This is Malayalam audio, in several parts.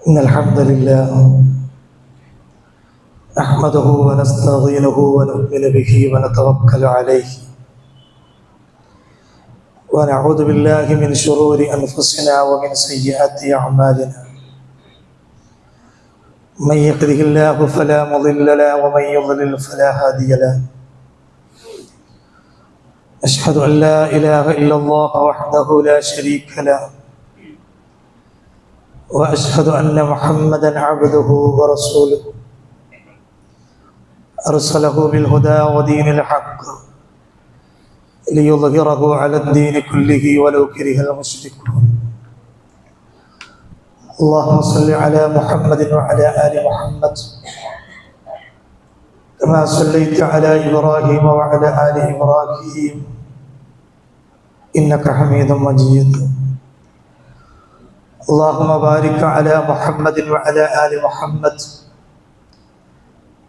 إن الحمد لله نحمده ونستعينه ونؤمن به ونتوكل عليه ونعوذ بالله من شرور أنفسنا ومن سيئات أعمالنا. من يهده الله فلا مضل له ومن يضلل فلا هادي له. أشهد أن لا إله إلا الله وحده لا شريك له وأشهد أن محمدا عبده ورسوله أرسله بالهدى ودين الحق ليظهره على الدين كله ولو كره المشركون. اللهم صل على محمد وعلى آل محمد كما صليت على إبراهيم وعلى آل إبراهيم إنك حميد مجيد. اللهم بارك على محمد وعلى آل محمد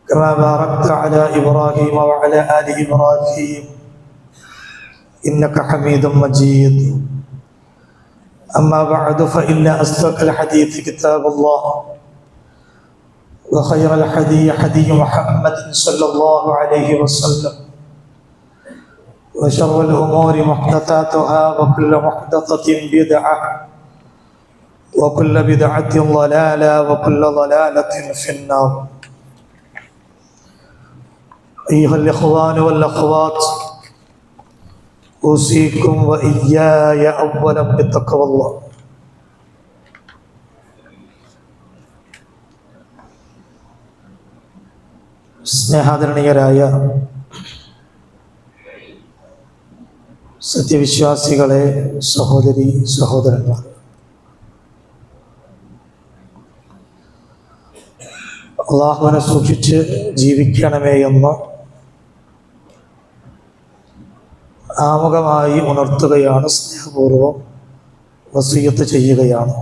كما باركت على إبراهيم وعلى آل إبراهيم إنك حميد مجيد. أما بعد فإن أصدق الحديث كتاب الله وخير الحديث حديث محمد صلى الله عليه وسلم وشر الأمور محدثاتها وكل محدثة بدعة وكل بدعة ضلالة وكل ضلالة في النار. أيها الإخوان والأخوات أوصيكم وإياي أولا بتقوى الله. സ്നേഹാദരണീയരായ സത്യവിശ്വാസികളെ, സഹോദരി സഹോദരന്മാർ, അല്ലാഹുവിനെ സൂക്ഷിച്ച് ജീവിക്കണമേ എന്ന് ആമുഖമായി ഉണർത്തുകയാണ്, സ്നേഹപൂർവം വസിയ്യത്ത് ചെയ്യുകയാണ്.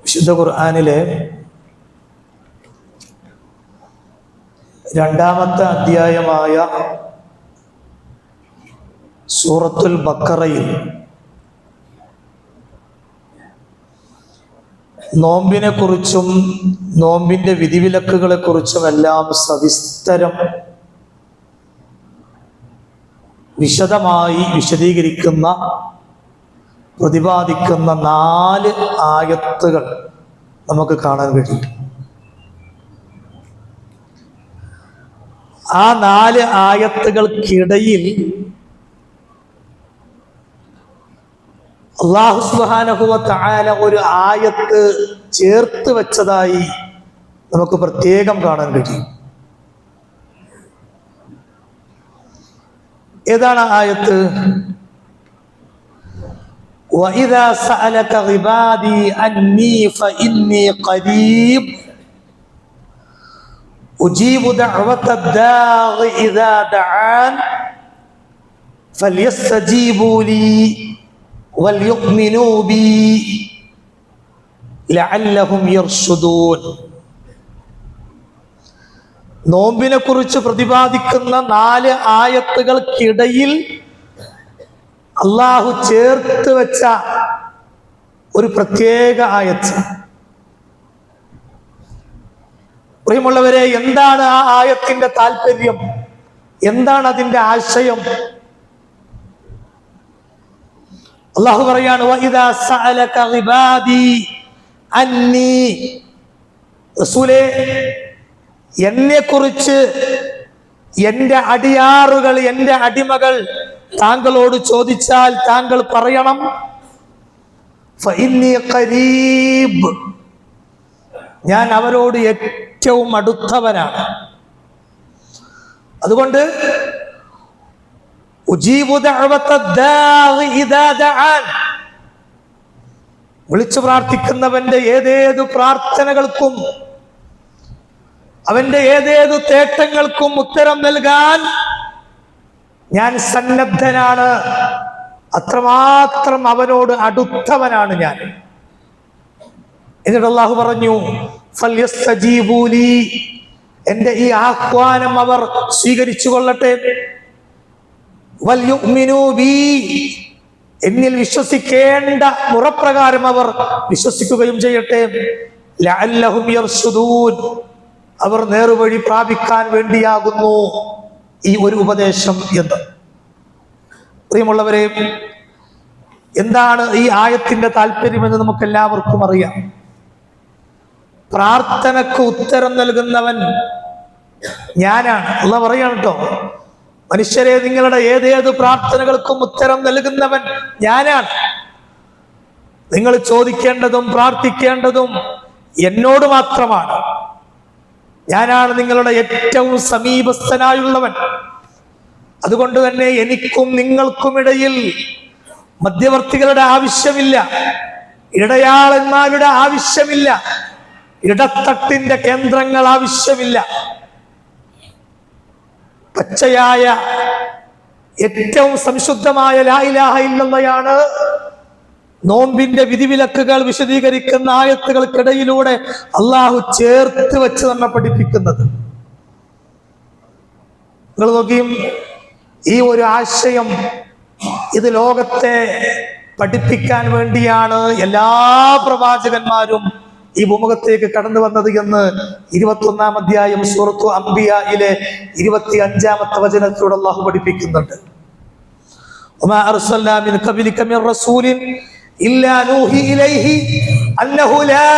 വിശുദ്ധ ഖുർആനിലെ രണ്ടാമത്തെ അധ്യായമായ സൂറത്തുൽ ബഖറയിൽ നോമ്പിനെ കുറിച്ചും നോമ്പിന്റെ വിധിവിലക്കുകളെ കുറിച്ചുമെല്ലാം സവിസ്തരം വിശദമായി വിശദീകരിക്കുന്ന പ്രതിപാദിക്കുന്ന 4 ആയത്തുകൾ നമുക്ക് കാണാൻ കഴിയും. ആ 4 ആയത്തുകൾക്കിടയിൽ അല്ലാഹു സുബ്ഹാനഹു വ തആല ഒരു ആയത്ത് ചേർത്ത് വെച്ചതായി നമുക്ക് പ്രത്യേകം കാണാൻ കഴിയും. ഏതാണ് ആയത്ത്? വഇദാ സഅലക ഇബാദി അന്നി ഫഇന്നി ഖരീബ് ഉജീബു ദഅവത ദാഇ ഇദാ ദഅൻ ഫൽയസ്തജീബൂ ലീ വൽയുഅ്മിനൂ ബി ലഅല്ലഹും യർഷുദൂൻ. നോമ്പിനെ കുറിച്ച് പ്രതിപാദിക്കുന്ന 4 ആയത്തുകൾക്കിടയിൽ അള്ളാഹു ചേർത്ത് വെച്ച ഒരു പ്രത്യേക ആയത്ത്. പ്രിയമുള്ളവരെ, എന്താണ് ആ ആയത്തിന്റെ താല്പര്യം? എന്താണ് അതിന്റെ ആശയം? അള്ളാഹു പറയാണ്, വഇദാ സഅലക ഇബാദി അന്നി, റസൂലേ, എന്നെ കുറിച്ച് എൻ്റെ അടിയാറുകൾ, എൻ്റെ അടിമകൾ താങ്കളോട് ചോദിച്ചാൽ താങ്കൾ പറയണം, ഫഇന്നി ഖരീബ്, ഞാൻ അവരോട് ഏറ്റവും അടുത്തവനാണ്. അതുകൊണ്ട് ഉജീബു ദഅവത ദാഇ ഇദാ ദഅൻ, വിളിച്ചു പ്രാർത്ഥിക്കുന്നവന്റെ ഏതേതു പ്രാർത്ഥനകൾക്കും അവന്റെ ഏതേതു തേട്ടങ്ങൾക്കും ഉത്തരം നൽകാൻ ഞാൻ സന്നദ്ധനാണ്. അത്രമാത്രം അവനോട് അടുത്തവനാണ് ഞാൻ. എന്നിട്ട് അല്ലാഹു പറഞ്ഞു, ഫൽയസ്തജീബൂ ലീ, എൻ്റെ ഈ ആഹ്വാനം അവർ സ്വീകരിച്ചു കൊള്ളട്ടെ. വൽയുഅ്മിനൂ ബി, എന്നിൽ വിശ്വസിക്കേണ്ട മുറപ്രകാരം അവർ വിശ്വസിക്കുകയും ചെയ്യട്ടെ. ലഅല്ലഹും യർശുദൂൻ, അവർ നേർവഴി പ്രാപിക്കാൻ വേണ്ടിയാകുന്നു ഈ ഒരു ഉപദേശം എന്ന്. പ്രിയമുള്ളവരെ, എന്താണ് ഈ ആയത്തിന്റെ താല്പര്യമെന്ന് നമുക്ക് എല്ലാവർക്കും അറിയാം. പ്രാർത്ഥനക്ക് ഉത്തരം നൽകുന്നവൻ ഞാനാണ്. അല്ലാഹു പറയാണ് കേട്ടോ, മനുഷ്യരെ, നിങ്ങളുടെ ഏതേത് പ്രാർത്ഥനകൾക്കും ഉത്തരം നൽകുന്നവൻ ഞാനാണ്. നിങ്ങൾ ചോദിക്കേണ്ടതും പ്രാർത്ഥിക്കേണ്ടതും എന്നോട് മാത്രമാണ്. ഞാനാണ് നിങ്ങളുടെ ഏറ്റവും സമീപസ്ഥനായുള്ളവൻ. അതുകൊണ്ട് തന്നെ എനിക്കും നിങ്ങൾക്കുമിടയിൽ മധ്യവർത്തികളുടെ ആവശ്യമില്ല, ഇടയാളന്മാരുടെ ആവശ്യമില്ല, ഇടത്തട്ടിന്റെ കേന്ദ്രങ്ങൾ ആവശ്യമില്ല. പച്ചയായ ഏറ്റവും സംശുദ്ധമായ ലാ ഇലാഹ ഇല്ലല്ലാഹയാണ് നോമ്പിന്റെ വിധിവിലക്കുകൾ വിശദീകരിക്കുന്ന ആയത്തുകൾക്കിടയിലൂടെ അള്ളാഹു ചേർത്ത് വെച്ച് നമ്മെ പഠിപ്പിക്കുന്നത്. നിങ്ങൾ നോക്കിയും, ഈ ഒരു ആശയം ഇത് ലോകത്തെ പഠിപ്പിക്കാൻ വേണ്ടിയാണ് എല്ലാ പ്രവാചകന്മാരും ഈ ഭൂമുഖത്തേക്ക് കടന്നു വന്നത് എന്ന് 21-ാം അധ്യായം സൂറത്തു അംബിയയിലെ 25-ാമത്തെ വചനത്തിലൂടെ അല്ലാഹു പഠിപ്പിക്കുന്നുണ്ട്. വമാ അർസൽനാ മിൻ ഖബ്ലിക മിർ റസൂലിൻ ഇല്ലാ നൂഹി ഇലൈഹി അന്നഹു ലാ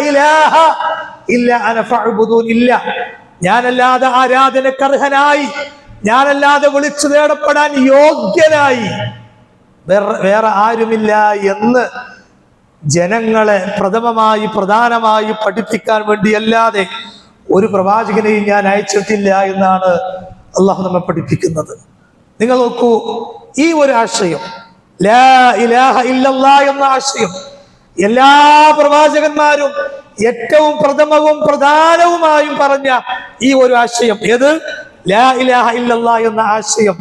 ഇലാഹ ഇല്ലാ അന ഫഅ്ബുദൂൻ. ഇല്ല, ഞാനല്ലാതെ ആരാധനക്കർഹനായി, ഞാനല്ലാതെ വിളിച്ചു നേടപ്പെടാൻ യോഗ്യനായി വേറെ ആരുമില്ല എന്ന് ജനങ്ങളെ പ്രധാനമായി പഠിപ്പിക്കാൻ വേണ്ടിയല്ലാതെ ഒരു പ്രവാചകനെയും ഞാൻ അയച്ചിട്ടില്ല എന്നാണ് അള്ളാഹു നമ്മെ പഠിപ്പിക്കുന്നത്. നിങ്ങൾ നോക്കൂ, ഈ ഒരു ആശയം, ലാ ഇലാഹ ഇല്ലല്ലാഹ് എന്ന ആശയം എല്ലാ പ്രവാചകന്മാരും ഏറ്റവും പ്രഥമവും പ്രധാനവുമായും പറഞ്ഞ ഈ ഒരു ആശയം, ഏത്? ലാ ഇലാഹ ഇല്ലല്ലാഹ് എന്ന ആശയം.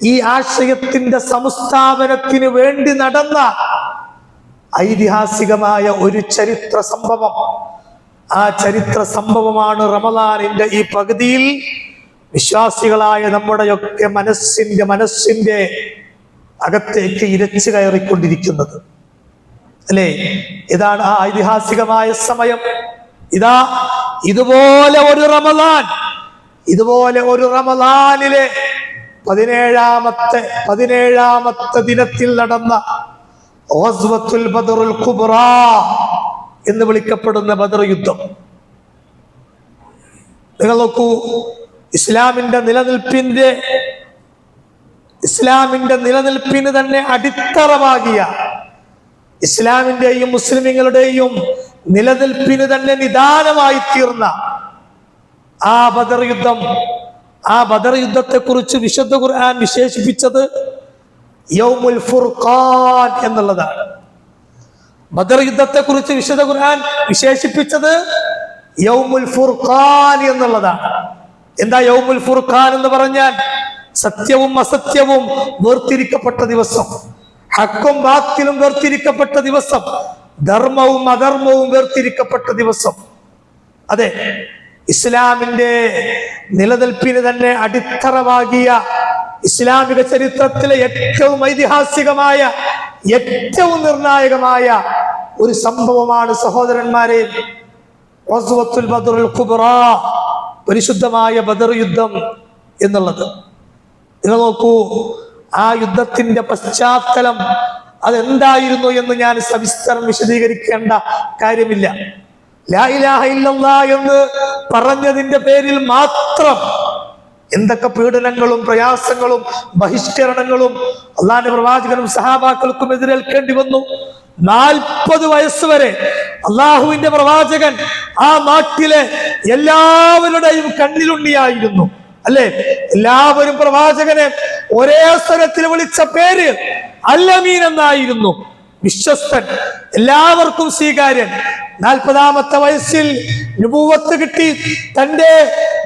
ഈ ആശയത്തിന്റെ സംസ്ഥാപനത്തിന് വേണ്ടി നടന്ന ഐതിഹാസികമായ ഒരു ചരിത്ര സംഭവം. ആ ചരിത്ര സംഭവമാണ് റമദാനിന്റെ ഈ പകുതിയിൽ വിശ്വാസികളായ നമ്മുടെയൊക്കെ മനസ്സിന്റെ അകത്തേക്ക് ഇരച്ചു കയറിക്കൊണ്ടിരിക്കുന്നത്, അല്ലേ? ഇതാണ് ആ ഐതിഹാസികമായ സമയം. ഇതുപോലെ ഒരു റമദാനിലെ 17-ാമത്തെ ദിനത്തിൽ നടന്ന ഗസ്വത്തുൽ ബദറുൽ കുബ്ര എന്ന് വിളിക്കപ്പെടുന്ന ബദർ യുദ്ധം. നിങ്ങൾ നോക്കൂ, ഇസ്ലാമിന്റെ നിലനിൽപ്പിന് തന്നെ അടിത്തറവാകിയ, ഇസ്ലാമിന്റെയും മുസ്ലിമീങ്ങളുടെയും നിലനിൽപ്പിന് തന്നെ നിദാനമായി തീർന്ന ആ ബദർ യുദ്ധത്തെ കുറിച്ച് വിശുദ്ധ ഖുർആൻ വിശേഷിപ്പിച്ചത് യൗമുൽ ഫുർഖാൻ എന്നുള്ളതാണ്. ബദർ യുദ്ധത്തെ കുറിച്ച് വിശുദ്ധ ഖുർആൻ വിശേഷിപ്പിച്ചത് യൗമുൽ ഫുർഖാൻ എന്നുള്ളതാണ്. എന്താ യൗമുൽ ഫുർഖാൻ എന്ന് പറഞ്ഞാൽ? സത്യവും അസത്യവും വേർതിരിക്കപ്പെട്ട ദിവസം, ഹക്കും ബാത്തിലും വേർതിരിക്കപ്പെട്ട ദിവസം, ധർമ്മവും അധർമ്മവും വേർതിരിക്കപ്പെട്ട ദിവസം. അതെ, ഇസ്ലാമിന്റെ നിലനിൽപ്പിന് തന്നെ അടിത്തറവാകിയ, ഇസ്ലാമിക ചരിത്രത്തിലെ ഏറ്റവും ഐതിഹാസികമായ, ഏറ്റവും നിർണായകമായ ഒരു സംഭവമാണ് സഹോദരന്മാരെ ഗസ്വത്തുൽ ബദറുൽ കുബ്ര, പരിശുദ്ധമായ ബദർ യുദ്ധം എന്നുള്ളത്. നിങ്ങൾ നോക്കൂ, ആ യുദ്ധത്തിന്റെ പശ്ചാത്തലം അതെന്തായിരുന്നു എന്ന് ഞാൻ സവിസ്തരം വിശദീകരിക്കേണ്ട കാര്യമില്ല. ലാ ഇലാഹ ഇല്ലല്ലാഹ് എന്ന് പറഞ്ഞതിന്റെ പേരിൽ മാത്രം എന്തൊക്കെ പീഡനങ്ങളും പ്രയാസങ്ങളും ബഹിഷ്കരണങ്ങളും അള്ളാഹുവിന്റെ പ്രവാചകനും സഹാബാക്കൾക്കും എതിരേൽക്കേണ്ടി വന്നു. 40 വയസ്സ് വരെ അള്ളാഹുവിന്റെ പ്രവാചകൻ ആ നാട്ടിലെ എല്ലാവരുടെയും കണ്ണിലുണ്ണിയായിരുന്നു, അല്ലെ? എല്ലാവരും പ്രവാചകനെ ഒരേ സ്വരത്തിൽ വിളിച്ച പേര് അൽ അമീൻ എന്നായിരുന്നു. വിശ്വസ്തൻ, എല്ലാവർക്കും സ്വീകാര്യൻ. 40-ാമത്തെ വയസ്സിൽ നുബുവത്ത് കിട്ടി തന്റെ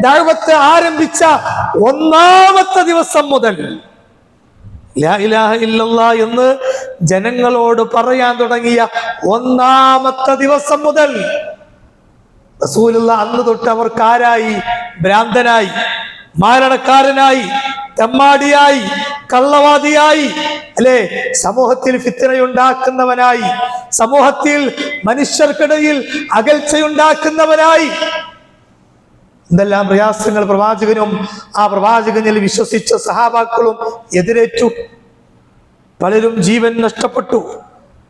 ദഅവത്ത് ആരംഭിച്ച 1-ാമത്തെ ദിവസം മുതൽ ലാ ഇലാഹ ഇല്ലല്ലാഹ് എന്ന് ജനങ്ങളോട് പറയാൻ തുടങ്ങിയ 1-ാമത്തെ ദിവസം മുതൽ റസൂലുള്ളാഹ് അന്ന് തൊട്ട് അവർക്ക് ആരായി? ഭ്രാന്തനായി. മാരണക്കാരനായി, തെമ്മാടിയായി, കള്ളവാദിയായി, അല്ലെ, സമൂഹത്തിൽ ഫിത്നയുണ്ടാക്കുന്നവനായി, സമൂഹത്തിൽ മനുഷ്യർക്കിടയിൽ അകൽച്ചയുണ്ടാക്കുന്നവനായി എന്തെല്ലാം പ്രയാസങ്ങൾ പ്രവാചകനും ആ പ്രവാചകനിൽ വിശ്വസിച്ച സഹാബാക്കളും എതിരേറ്റു. പലരും ജീവൻ നഷ്ടപ്പെട്ടു,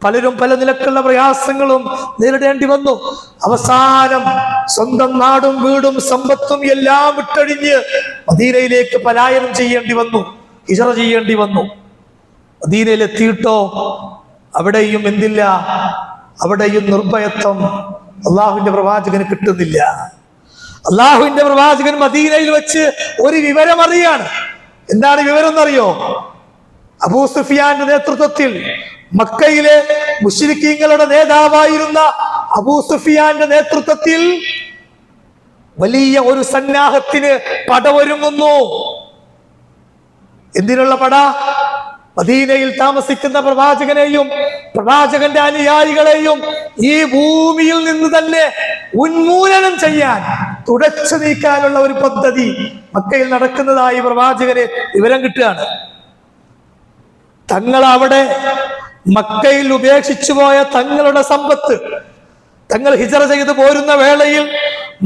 പലരും പല നിലക്കുള്ള പ്രയാസങ്ങളും നേരിടേണ്ടി വന്നു. അവസാനം സ്വന്തം നാടും വീടും സമ്പത്തും എല്ലാം വിട്ടൊഴിഞ്ഞ് മദീനയിലേക്ക് പലായനം ചെയ്യേണ്ടി വന്നു, ഹിജ്റ ചെയ്യേണ്ടി വന്നു. മദീനയിലെത്തിയിട്ടോ അവിടെയും എന്തില്ല, അവിടെയും നിർഭയത്വം അള്ളാഹുവിന്റെ പ്രവാചകന് കിട്ടുന്നില്ല. അള്ളാഹുവിന്റെ പ്രവാചകൻ മദീനയിൽ വെച്ച് ഒരു വിവരം അറിയാണ്. എന്താണ് വിവരം എന്നറിയോ? അബൂ സുഫിയാന്റെ നേതൃത്വത്തിൽ, മക്കയിലെ മുശ്രിക്കീങ്ങളുടെ നേതാവായിരുന്ന അബൂ സുഫിയാന്റെ നേതൃത്വത്തിൽ വലിയ ഒരു സന്നാഹത്തിന് പടവൊരുങ്ങുന്നു. എന്തിനുള്ള പട? മദീനയിൽ താമസിക്കുന്ന പ്രവാചകനെയും പ്രവാചകന്റെ അനുയായികളെയും ഈ ഭൂമിയിൽ നിന്ന് തന്നെ ഉന്മൂലനം ചെയ്യാൻ, തുടച്ചു നീക്കാനുള്ള ഒരു പദ്ധതി മക്കയിൽ നടക്കുന്നതായി പ്രവാചകന് വിവരം കിട്ടുകയാണ്. തങ്ങൾ അവിടെ മക്കയിൽ ഉപേക്ഷിച്ചു പോയ തങ്ങളുടെ സമ്പത്ത്, തങ്ങൾ ഹിജ്റ ചെയ്ത് പോരുന്ന വേളയിൽ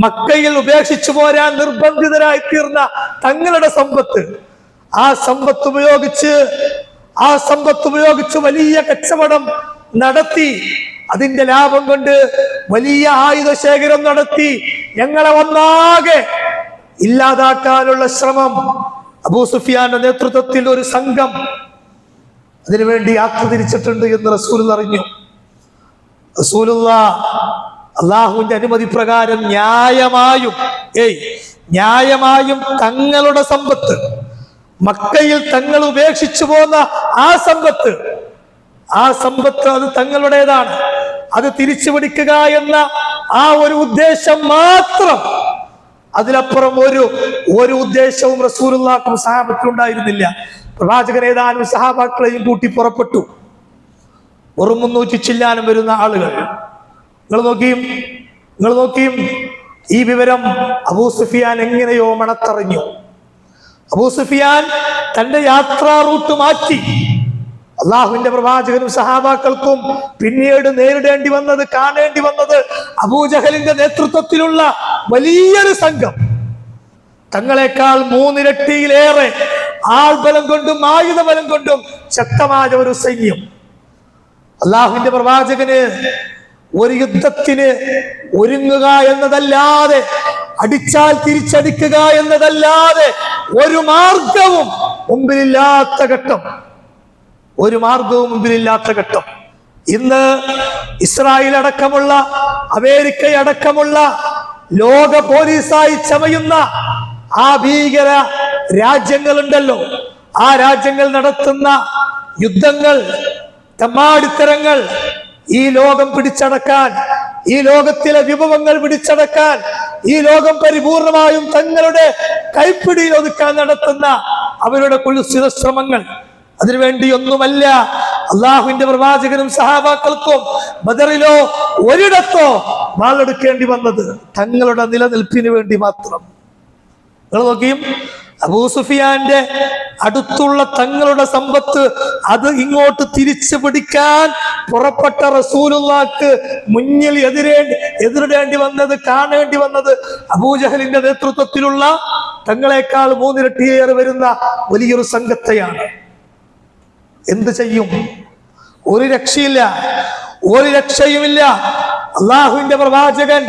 മക്കയിൽ ഉപേക്ഷിച്ചു പോരാൻ നിർബന്ധിതരായി തീർന്ന തങ്ങളുടെ സമ്പത്ത്, ആ സമ്പത്ത് ഉപയോഗിച്ച് വലിയ കച്ചവടം നടത്തി, അതിന്റെ ലാഭം കൊണ്ട് വലിയ ആയുധ ശേഖരം നടത്തി ഞങ്ങളെ ഒന്നാകെ ഇല്ലാതാക്കാനുള്ള ശ്രമം അബൂ സുഫിയാന്റെ നേതൃത്വത്തിൽ ഒരു സംഘം അതിനുവേണ്ടി യാത്ര തിരിച്ചിട്ടുണ്ട് എന്ന് റസൂൽ അറിഞ്ഞു. റസൂലുള്ളാഹ് അള്ളാഹുവിന്റെ അനുമതി പ്രകാരം ന്യായമായും തങ്ങളുടെ സമ്പത്ത്, മക്കയിൽ തങ്ങൾ ഉപേക്ഷിച്ചു പോന്ന ആ സമ്പത്ത് അത് തങ്ങളുടേതാണ്, അത് തിരിച്ചു പിടിക്കുക എന്ന ആ ഒരു ഉദ്ദേശം മാത്രം, അതിലപ്പുറം ഒരു ഉദ്ദേശവും റസൂലുള്ളാഹിക്കും സഹാബത്തിനും ഉണ്ടായിരുന്നില്ല. പ്രവാചകൻ ഏതാനും സഹാബാക്കളെയും കൂട്ടി പുറപ്പെട്ടു. 300 ചില്ലാനം വരുന്ന ആളുകൾ. നിങ്ങൾ നോക്കിയും ഈ വിവരം അബൂ സുഫിയാൻ എങ്ങനെയോ മണത്തറിഞ്ഞു. അബൂ സുഫിയാൻ തന്റെ യാത്രാ റൂട്ട് മാറ്റി. അള്ളാഹുവിന്റെ പ്രവാചകനും സഹാബാക്കൾക്കും പിന്നീട് കാണേണ്ടി വന്നത് അബൂജഹലിന്റെ നേതൃത്വത്തിലുള്ള വലിയൊരു സംഘം, തങ്ങളെക്കാൾ 3 ഇരട്ടിയിലേറെ ആൾബലം കൊണ്ടും ആയുധബലം കൊണ്ടും ശക്തമായ ഒരു സൈന്യം. അള്ളാഹുവിന്റെ പ്രവാചകന് ഒരു യുദ്ധത്തിന് ഒരുങ്ങുക എന്നതല്ലാതെ, അടിച്ചാൽ തിരിച്ചടിക്കുക എന്നതല്ലാതെ ഒരു മാർഗവും മുമ്പിലില്ലാത്ത ഘട്ടം. ഇന്ന് ഇസ്രായേൽ അടക്കമുള്ള, അമേരിക്ക അടക്കമുള്ള ലോക പോലീസായി ചമയുന്ന ആ ഭീകര രാജ്യങ്ങളുണ്ടല്ലോ, ആ രാജ്യങ്ങൾ നടത്തുന്ന യുദ്ധങ്ങൾ, തെമ്മാടിത്തരങ്ങൾ, ഈ ലോകം പിടിച്ചടക്കാൻ, ഈ ലോകത്തിലെ വിഭവങ്ങൾ പിടിച്ചടക്കാൻ, ഈ ലോകം പരിപൂർണമായും തങ്ങളുടെ കൈപ്പിടിയിൽ ഒതുക്കാൻ നടത്തുന്ന അവരുടെ കുൽസിത ശ്രമങ്ങൾ, അതിനുവേണ്ടിയൊന്നുമല്ല അള്ളാഹുവിന്റെ പ്രവാചകനും സഹാബാക്കൾക്കും ബദറിലോ ഒരിടത്തോ വാളെടുക്കേണ്ടി വന്നത്, തങ്ങളുടെ നിലനിൽപ്പിന് വേണ്ടി മാത്രം. നിങ്ങൾ നോക്കിയും അബൂ സുഫിയാന്റെ അടുത്തുള്ള തങ്ങളുടെ സമ്പത്ത് അത് ഇങ്ങോട്ട് തിരിച്ചു പിടിക്കാൻ പുറപ്പെട്ട റസൂലുള്ളാഹിക്ക് മുന്നിൽ എതിരിടേണ്ടി വന്നത്, കാണേണ്ടി വന്നത് അബൂജഹലിന്റെ നേതൃത്വത്തിലുള്ള തങ്ങളെക്കാൾ 3 ഇരട്ടിയേറെ വരുന്ന വലിയൊരു സംഘത്തെയാണ്. എന്ത് ചെയ്യും? ഒരു രക്ഷയുമില്ല. അള്ളാഹുവിന്റെ പ്രവാചകൻ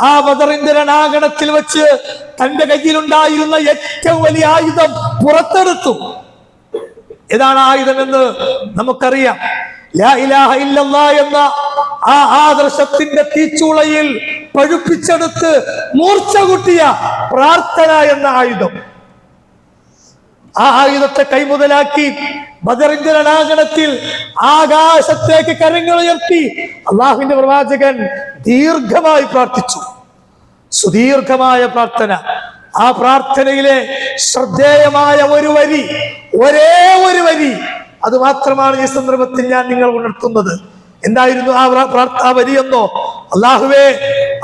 ആ ബദറിന്റെ രണാങ്കണത്തിൽ വെച്ച് തന്റെ കയ്യിലുണ്ടായിരുന്ന ഏറ്റവും വലിയ ആയുധം പുറത്തെടുത്തു. ഏതാണ് ആയുധം എന്ന് നമുക്കറിയാം. ലാ ഇലാഹ ഇല്ലല്ലാഹ് എന്ന ആ ആദർശത്തിന്റെ തീച്ചൂളയിൽ പഴുപ്പിച്ചെടുത്ത് മൂർച്ച കൂട്ടിയ പ്രാർത്ഥന എന്ന ആയുധം. ആ ആയുധത്തെ കൈമുതലാക്കി ബദറിന്റെ രണാങ്കണത്തിൽ ആകാശത്തേക്ക് കരങ്ങൾ ഉയർത്തി അള്ളാഹുവിന്റെ പ്രവാചകൻ ദീർഘമായി പ്രാർത്ഥിച്ചു. സുദീർഘമായ പ്രാർത്ഥന. ആ പ്രാർത്ഥനയിലെ ശ്രദ്ധേയമായ ഒരേ ഒരു വരി അത് മാത്രമാണ് ഈ സന്ദർഭത്തിൽ ഞാൻ നിങ്ങൾ ഉണർത്തുന്നത്. എന്തായിരുന്നു ആ വരിയെന്നോ? അല്ലാഹുവേ,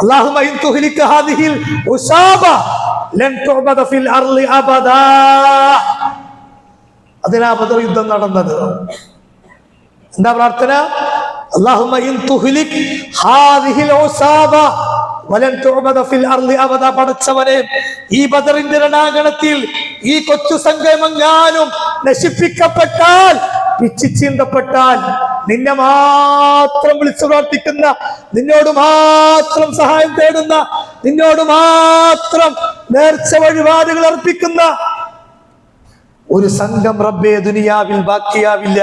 അല്ലാഹുമ്മ ഇൻ തുഹ്ലിക ഹാദിഹിൽ ഉസാബ ലൻ തുഅബദ ഫിൽ അർളി അബദാ. അതിനാ ബദർ യുദ്ധം നടന്നത്. എന്താ പ്രാർത്ഥന? അല്ലാഹുമ്മ ഇൻ തുഹ്ലിക് ഹാദിഹിൽ ഉസാബ വലൻ തുഅബദ ഫിൽ അർളി അബദാ. പടച്ചവനെ, ഈ ബദറിന്റെ രണാങ്കണത്തിൽ ഈ കൊച്ചു സംഘമെങ്ങാനും നശിപ്പിക്കപ്പെട്ടാൽ, പിച്ചിച്ചീന്തപ്പെട്ടാൽ, നിന്നെ മാത്രം വിളിച്ചു പ്രാർത്ഥിക്കുന്ന, നിന്നോട് മാത്രം സഹായം തേടുന്ന, നിന്നോട് മാത്രം നേർച്ച വഴിപാടുകൾ അർപ്പിക്കുന്ന ഒരു സംഘം റബ്ബേ ദുനിയാവിൽ ബാക്കിയാവില്ല.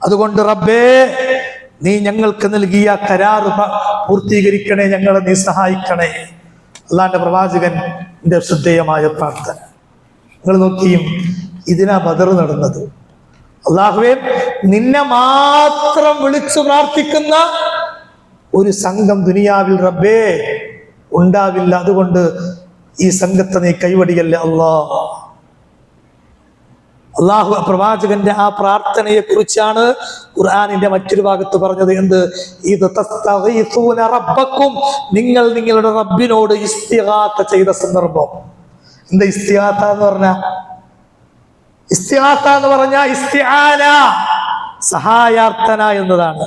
അതുകൊണ്ട് റബ്ബേ, നീ ഞങ്ങൾക്ക് നൽകിയ കരാർ പൂർത്തീകരിക്കണേ, ഞങ്ങളെ നീ സഹായിക്കണേ. അള്ളാന്റെ പ്രവാചകന്റെ ശ്രദ്ധേയമായ പ്രാർത്ഥന. നിങ്ങൾ നോക്കിയും, ഇതിനാ ബദർ നടന്നത്. അള്ളാഹുവേ, നിന്നെ മാത്രം വിളിച്ചു പ്രാർത്ഥിക്കുന്ന ഒരു സംഘം ദുനിയാവിൽ റബ്ബേ ഉണ്ടാവില്ല. അതുകൊണ്ട് ഈ സംഘത്തെ നീ കൈവടിയല്ലേ അല്ലാഹ്. അള്ളാഹു പ്രവാചകന്റെ ആ പ്രാർത്ഥനയെ കുറിച്ചാണ് ഖുർആനിന്റെ മറ്റൊരു ഭാഗത്ത് പറഞ്ഞത്. എന്ത്? ഇത് തസ്തഗീസൂന റബ്ബക്കും, നിങ്ങൾ നിങ്ങളുടെ റബ്ബിനോട് ഇസ്തിഗാത്ത ചെയ്ത സന്ദർഭം. എന്താ ഇസ്തിഗാത്ത എന്ന് പറഞ്ഞാൽ? ഇസ്തിഗാത്ത എന്ന് പറഞ്ഞാൽ ഇസ്തിആന, സഹായാർത്ഥന എന്നതാണ്.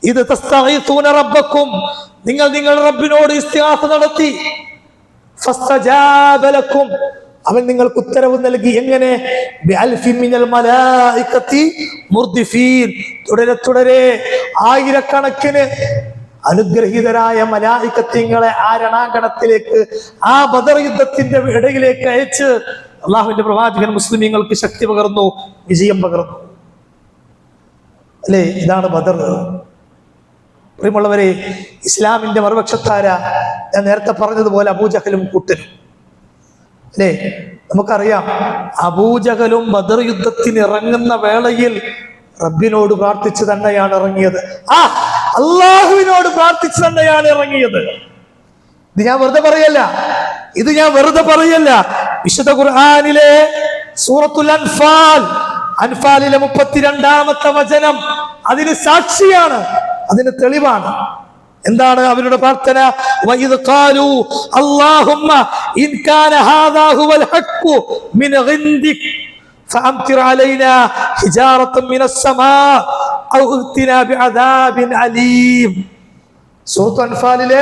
ഇത് തസ്തഗീസൂന റബ്ബക്കും, നിങ്ങൾ നിങ്ങളുടെ റബ്ബിനോട് ഇസ്തിഗാത്ത നടത്തി. ഫസ്തജാബ ലക്കും, അവൻ നിങ്ങൾക്ക് ഉത്തരവ് നൽകി. എങ്ങനെ? ബിഅൽഫിൻ മിനൽ മലായികത്തി മുർദിഫീൻ, തുടരെ തുടരെ ആയിരക്കണക്കിന് അനുഗ്രഹീതരായ മലായികത്തിങ്ങളെ ആ രണാങ്കണത്തിലേക്ക്, ആ ബദർ യുദ്ധത്തിന്റെ ഇടയിലേക്ക് അയച്ച് അള്ളാഹുവിന്റെ പ്രവാചകൻ മുസ്ലിമീങ്ങൾക്ക് ശക്തി പകർന്നു, വിജയം പകർന്നു. അല്ലേ? ഇതാണ് ബദർ. പ്രിയമുള്ളവരെ, ഇസ്ലാമിന്റെ മറുപക്ഷക്കാര ഞാൻ നേരത്തെ പറഞ്ഞതുപോലെ അബൂജഹലും കൂട്ടനും. അല്ലേ? നമുക്കറിയാം, അബൂജഹലും ബദർ യുദ്ധത്തിന് ഇറങ്ങുന്ന വേളയിൽ റബ്ബിനോട് പ്രാർത്ഥിച്ചു തന്നെയാണ് ഇറങ്ങിയത്. അള്ളാഹുവിനോട് പ്രാർത്ഥിച്ചു തന്നെയാണ് ഇറങ്ങിയത്. ഇത് ഞാൻ വെറുതെ പറയല്ല. വിശുദ്ധ ഖുർആനിലെ സൂറത്തുൽ അൻഫാൽ, അൻഫാലിലെ 32-ാമത്തെ വചനം അതിന് സാക്ഷിയാണ്, അതിന് തെളിവാണ്. എന്താണ് അവരുടെ പ്രാർത്ഥന? വഇദ് ഖാലൂ അല്ലാഹുമ്മ ഇൻ കാന ഹാദാ ഹുവൽ ഹഖ് മിൻ ഗിൻദിക് ഫഅംതിർ അലൈനാ ഹിജാറതൻ മിനസ് സമാ ഔ ഉതിനാ ബിഅദാബിൻ അലീം. സൂറത്ത് അൻഫാലിലെ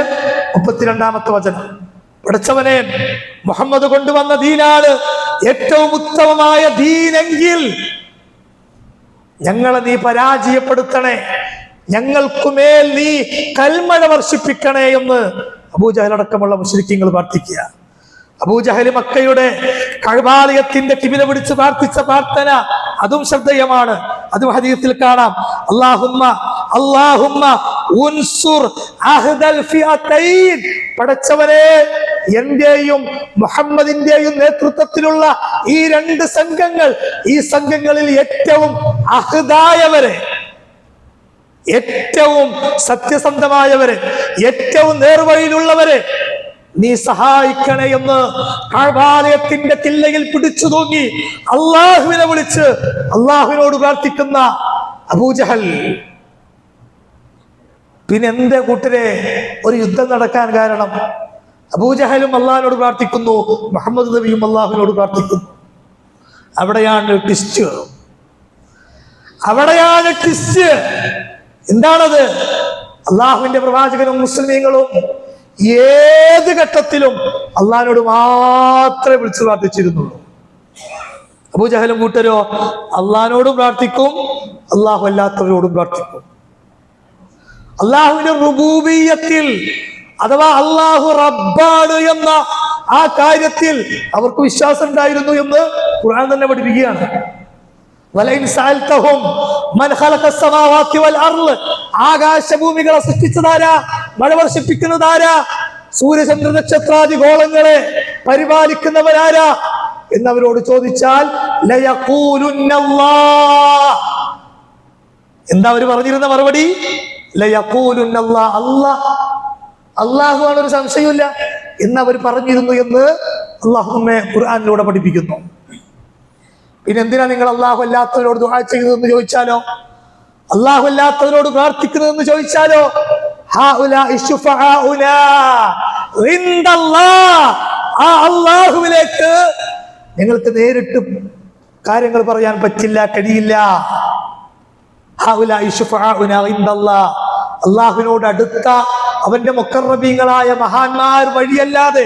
32-ാമത്തെ വചനം. പടച്ചവനെ, മുഹമ്മദ് കൊണ്ടുവന്ന ദീനാണ് ഏറ്റവും ഉത്തമമായ ദീനെങ്കിൽ ഞങ്ങളെ നീ പരാജയപ്പെടുത്തണേ, ഞങ്ങൾക്കുമേൽ നീ കൽമഴ വർഷിപ്പിക്കണേ എന്ന് അബൂജഹൽ അടക്കമുള്ള മുശ്രിക്കീങ്ങൾ പ്രാർത്ഥിക്കുക. അബൂജഹൽ മക്കയുടെ കഅബാലയത്തിന്റെ കിബില പിടിച്ച് പ്രാർത്ഥിച്ച പ്രാർത്ഥന അതും ശ്രദ്ധേയമാണ്. അതും ഹദീസിൽ കാണാം. അല്ലാഹുമ്മ ഉൻസുർ അഹ്ദൽ ഫിഅതൈൻ, പടച്ചവനെ, എന്റെയും മുഹമ്മദിന്റെയും നേതൃത്വത്തിലുള്ള ഈ രണ്ട് സംഘങ്ങൾ, ഈ സംഘങ്ങളിൽ ഏറ്റവും അഹ്ദായവരെ, ഏറ്റവും സത്യസന്ധമായവരെ, ഏറ്റവും നേർവഴിയിലുള്ളവരെ നീ സഹായിക്കണേ എന്ന് കഅബാലയത്തിന്റെ കില്ലയിൽ പിടിച്ചു തൂങ്ങി അള്ളാഹുവിനെ വിളിച്ച് അള്ളാഹുവിനോട് പ്രാർത്ഥിക്കുന്ന അബൂജഹൽ. പിന്നെ എന്റെ കൂട്ടരെ ഒരു യുദ്ധം നടക്കാൻ കാരണം? അബൂജഹലും അള്ളാഹിനോട് പ്രാർത്ഥിക്കുന്നു, മുഹമ്മദ് നബിയും അള്ളാഹുവിനോട് പ്രാർത്ഥിക്കുന്നു. അവിടെയാണ് ട്വിസ്റ്റ്. എന്താണത്? അള്ളാഹുവിന്റെ പ്രവാചകനും മുസ്ലിമീങ്ങളും ഏത് ഘട്ടത്തിലും അള്ളാഹിനോട് മാത്രമേ വിളിച്ചു പ്രാർത്ഥിച്ചിരുന്നുള്ളൂ. അബൂജഹലും കൂട്ടരോ അള്ളാഹിനോടും പ്രാർത്ഥിക്കും, അള്ളാഹു അല്ലാത്തവരോടും പ്രാർത്ഥിക്കും. അള്ളാഹുവിന്റെ റുബൂബിയ്യത്തിൽ അഥവാ അള്ളാഹു റബ്ബാണ് എന്ന ആ കാര്യത്തിൽ അവർക്ക് വിശ്വാസം ഉണ്ടായിരുന്നു എന്ന് ഖുർആൻ തന്നെ പഠിപ്പിക്കുകയാണ്. ആകാശഭൂമികളെ സൃഷ്ടിച്ചതാരാ? മഴ വർഷിപ്പിക്കുന്നതാരാ? സൂര്യചന്ദ്ര നക്ഷത്രാദി ഗോളങ്ങളെ പരിപാലിക്കുന്നവരാരാ എന്നവരോട് ചോദിച്ചാൽ എന്താ അവർ പറഞ്ഞിരുന്ന മറുപടി? അള്ളാഹു ആണ്, ഒരു സംശയമില്ല എന്നവർ പറഞ്ഞിരുന്നു എന്ന് അള്ളാഹു നമ്മെ ഖുർആനിലൂടെ പഠിപ്പിക്കുന്നു. പിന്നെ എന്തിനാ നിങ്ങൾ അള്ളാഹു അല്ലാത്തവരോട് ദുആ ചെയ്തതെന്ന് ചോദിച്ചാലോ, അള്ളാഹു അല്ലാത്തവരോട് പ്രാർത്ഥിക്കുന്നതെന്ന് ചോദിച്ചാലോ ആ അള്ളാഹുവിലേക്ക് നിങ്ങൾക്ക് നേരിട്ട് കാര്യങ്ങൾ പറയാൻ പറ്റില്ല, കഴിയില്ല. അള്ളാഹുവിനോട് അടുത്ത അവന്റെ മുഖറബീങ്ങളായ മഹാന്മാർ വഴിയല്ലാതെ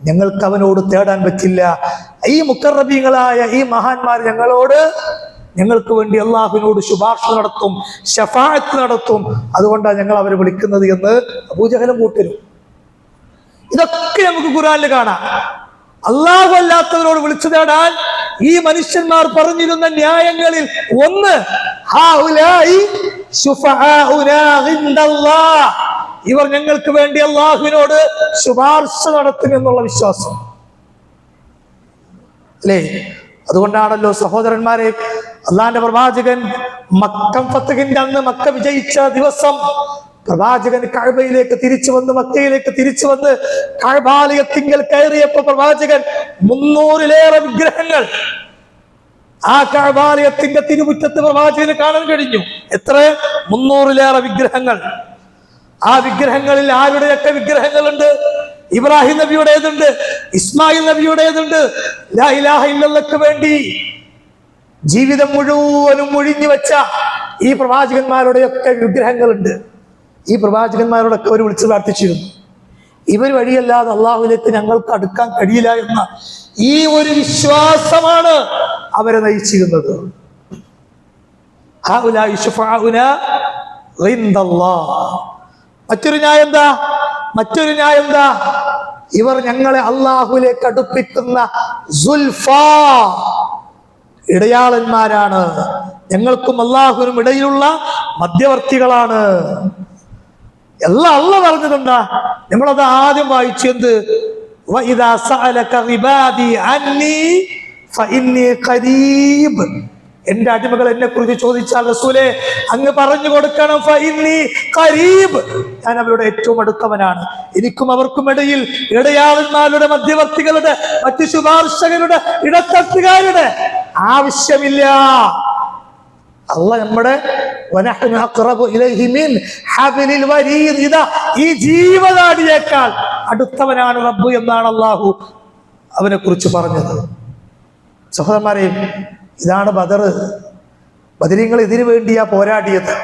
ഞങ്ങൾക്ക് അവനോട് തേടാൻ പറ്റില്ല. ഈ മുഖറബീങ്ങളായ ഈ മഹാന്മാർ ഞങ്ങൾക്ക് വേണ്ടി അള്ളാഹുവിനോട് ശുപാർശ നടത്തും, ശഫാഅത്ത് നടത്തും. അതുകൊണ്ടാണ് ഞങ്ങൾ അവരെ വിളിക്കുന്നത് എന്ന് അബൂജഹലും കൂട്ടരും. ഇതൊക്കെ നമുക്ക് ഖുർആനിൽ കാണാം. അള്ളാഹു അല്ലാത്തവരോട് വിളിച്ചു തേടാൻ ഈ മനുഷ്യന്മാർ പറഞ്ഞിരുന്ന ന്യായങ്ങളിൽ ഒന്ന് ഇവർ ഞങ്ങൾക്ക് വേണ്ടി അള്ളാഹുവിനോട് ശുപാർശ നടത്തുമെന്നുള്ള വിശ്വാസം അല്ലേ? അതുകൊണ്ടാണല്ലോ സഹോദരന്മാരെ, അള്ളാന്റെ പ്രവാചകൻ ഫത്ഹിന്റെ അന്ന് മക്ക വിജയിച്ച ദിവസം പ്രവാചകൻ കഅബയിലേക്ക് തിരിച്ചു വന്ന് മക്കയിലേക്ക് തിരിച്ചു വന്ന് കഅബാലയത്തിങ്കൽ കയറിയപ്പോൾ പ്രവാചകൻ 300-ലേറെ വിഗ്രഹങ്ങൾ ആ കഅബാലയത്തിന്റെ തിരുമുറ്റത്ത് പ്രവാചകന് കാണാൻ കഴിഞ്ഞു. എത്ര? 300-ലേറെ വിഗ്രഹങ്ങൾ. ആ വിഗ്രഹങ്ങളിൽ ആരുടെയൊക്കെ വിഗ്രഹങ്ങളുണ്ട്? ഇബ്രാഹിം നബിയുടേതുണ്ട്, ഇസ്മായിൽ നബിയുടേതുണ്ട്. ലാ ഇലാഹ ഇല്ലല്ലാഹ്ക്ക് വേണ്ടി ജീവിതം മുഴുവനും ഒഴിഞ്ഞു വെച്ച ഈ പ്രവാചകന്മാരുടെയൊക്കെ വിഗ്രഹങ്ങളുണ്ട്. ഈ പ്രവാചകന്മാരോടൊക്കെ അവർ വിളിച്ചു പ്രാർത്ഥിച്ചിരുന്നു. ഇവർ വഴിയല്ലാതെ അള്ളാഹുവിലേക്ക് ഞങ്ങൾക്ക് അടുക്കാൻ കഴിയില്ല എന്ന ഈ ഒരു വിശ്വാസമാണ് അവരെ നയിച്ചിരുന്നത്. മറ്റൊരു ന്യായം എന്താ? ഇവർ ഞങ്ങളെ അള്ളാഹുവിലേക്ക് അടുപ്പിക്കുന്ന ഇടയാളന്മാരാണ്, ഞങ്ങൾക്കും അള്ളാഹുവിനും ഇടയിലുള്ള മധ്യവർത്തികളാണ്. അള്ളാഹ് പറഞ്ഞതെന്താ? നമ്മളത് ആദ്യം വായിച്ചു. എന്ത്? വഇദാ സഅലക ഇബാദി അന്നി ഫഇന്നി ഖരീബ്. എന്റെ അടിമകൾ എന്നെ കുറിച്ച് ചോദിച്ചാൽ റസൂലേ അങ്ങ് പറഞ്ഞു കൊടുക്കണം, ഫഇന്നി ഖരീബ്, ഞാൻ അവരുടെ ഏറ്റവും അടുത്തവനാണ്. എനിക്കും അവർക്കും ഇടയിൽ ഇടയാളന്മാരുടെ, മധ്യവർത്തികളുടെ, മറ്റു ശുപാർശകരുടെ, ഇടത്തട്ടുകാരുടെ ആവശ്യമില്ല. അള്ളാഹ് നമ്മുടെ ഈ ജീവനാടിയേക്കാൾ അടുത്തവനാണ് റബ്ബ് എന്നാണ് അള്ളാഹു അവനെ കുറിച്ച് പറഞ്ഞത്. സഹോദരന്മാരെ, ഇതാണ് ബദർ. ബദരീങ്ങൾ ഇതിനു വേണ്ടിയാ പോരാടിയത്.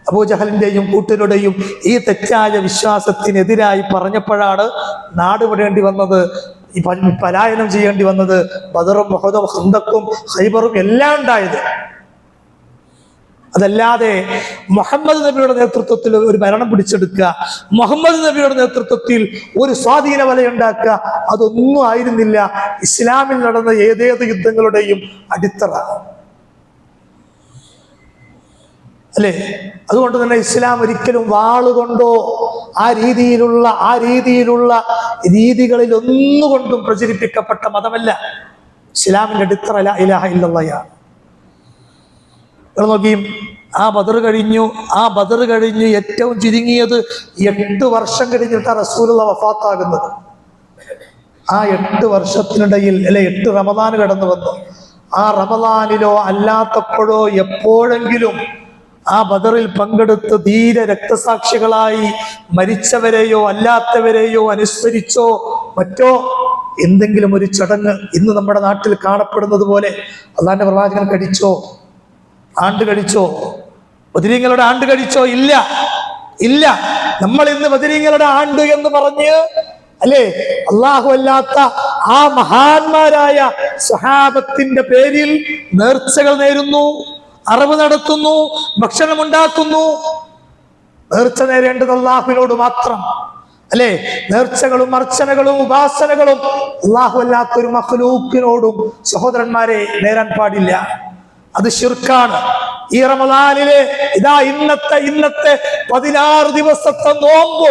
അബൂജഹലിന്റെയും കൂട്ടരുടെയും ഈ തെറ്റായ വിശ്വാസത്തിനെതിരായി പറഞ്ഞപ്പോഴാണ് നാട് വിടേണ്ടി വന്നത്, പലായനം ചെയ്യേണ്ടി വന്നത്. ബദറും ഉഹദും ഖന്തക്കും ഖൈബറും എല്ലാം ഉണ്ടായത്. അതല്ലാതെ മുഹമ്മദ് നബിയുടെ നേതൃത്വത്തിൽ ഒരു ഭരണം പിടിച്ചെടുക്കുക, മുഹമ്മദ് നബിയുടെ നേതൃത്വത്തിൽ ഒരു സ്വാധീന വലയുണ്ടാക്കുക, അതൊന്നും ആയിരുന്നില്ല ഇസ്ലാമിൽ നടന്ന ഏതേത് യുദ്ധങ്ങളുടെയും അടിത്തറ അല്ലേ? അതുകൊണ്ട് തന്നെ ഇസ്ലാം ഒരിക്കലും വാളുകൊണ്ടോ ആ രീതിയിലുള്ള രീതികളിൽ ഒന്നുകൊണ്ടും പ്രചരിപ്പിക്കപ്പെട്ട മതമല്ല. ഇസ്ലാമിന്റെ അടിത്തറ ലാ ഇലാഹ ഇല്ലല്ലാഹ്. നോക്കി, ആ ബദർ കഴിഞ്ഞ് ഏറ്റവും ചുരുങ്ങിയത് 8 വർഷം കഴിഞ്ഞിട്ടാണ് റസൂലുള്ളാഹി വഫാത്താകുന്നത്. ആ 8 വർഷത്തിനിടയിൽ 8 റമദാൻ കടന്നു വന്നു. ആ റമദാനിലോ അല്ലാത്തപ്പോഴോ എപ്പോഴെങ്കിലും ആ ബദറിൽ പങ്കെടുത്ത് ധീര രക്തസാക്ഷികളായി മരിച്ചവരെയോ അല്ലാത്തവരെയോ അനുസ്മരിച്ചോ മറ്റോ എന്തെങ്കിലും ഒരു ചടങ്ങ് ഇന്ന് നമ്മുടെ നാട്ടിൽ കാണപ്പെടുന്നത് പോലെ അള്ളാന്റെ പ്രവാചകൻ ആണ്ട് കഴിച്ചോ? ബദരീങ്ങളുടെ ആണ്ട് കഴിച്ചോ? ഇല്ല. നമ്മൾ ഇന്ന് ബദരീങ്ങളുടെ ആണ്ട് എന്ന് പറഞ്ഞ് അല്ലേ അള്ളാഹു അല്ലാത്ത ആ മഹാന്മാരായ സ്വഹാബത്തിന്റെ പേരിൽ നേർച്ചകൾ നേരുന്നു, അറിവ് നടത്തുന്നു, ഭക്ഷണമുണ്ടാക്കുന്നു. നേർച്ച നേരേണ്ടത് അള്ളാഹുവിനോട് മാത്രം അല്ലേ? നേർച്ചകളും അർച്ചനകളും ഉപാസനകളും അള്ളാഹു അല്ലാത്തൊരു മഖ്ലൂക്കിനോടും സഹോദരന്മാരെ നേരാൻ പാടില്ല. അത് ശിർക്കാണ്. ഈ റമദാനിലെ ഇന്നത്തെ 16 ദിവസത്തെ നോമ്പ്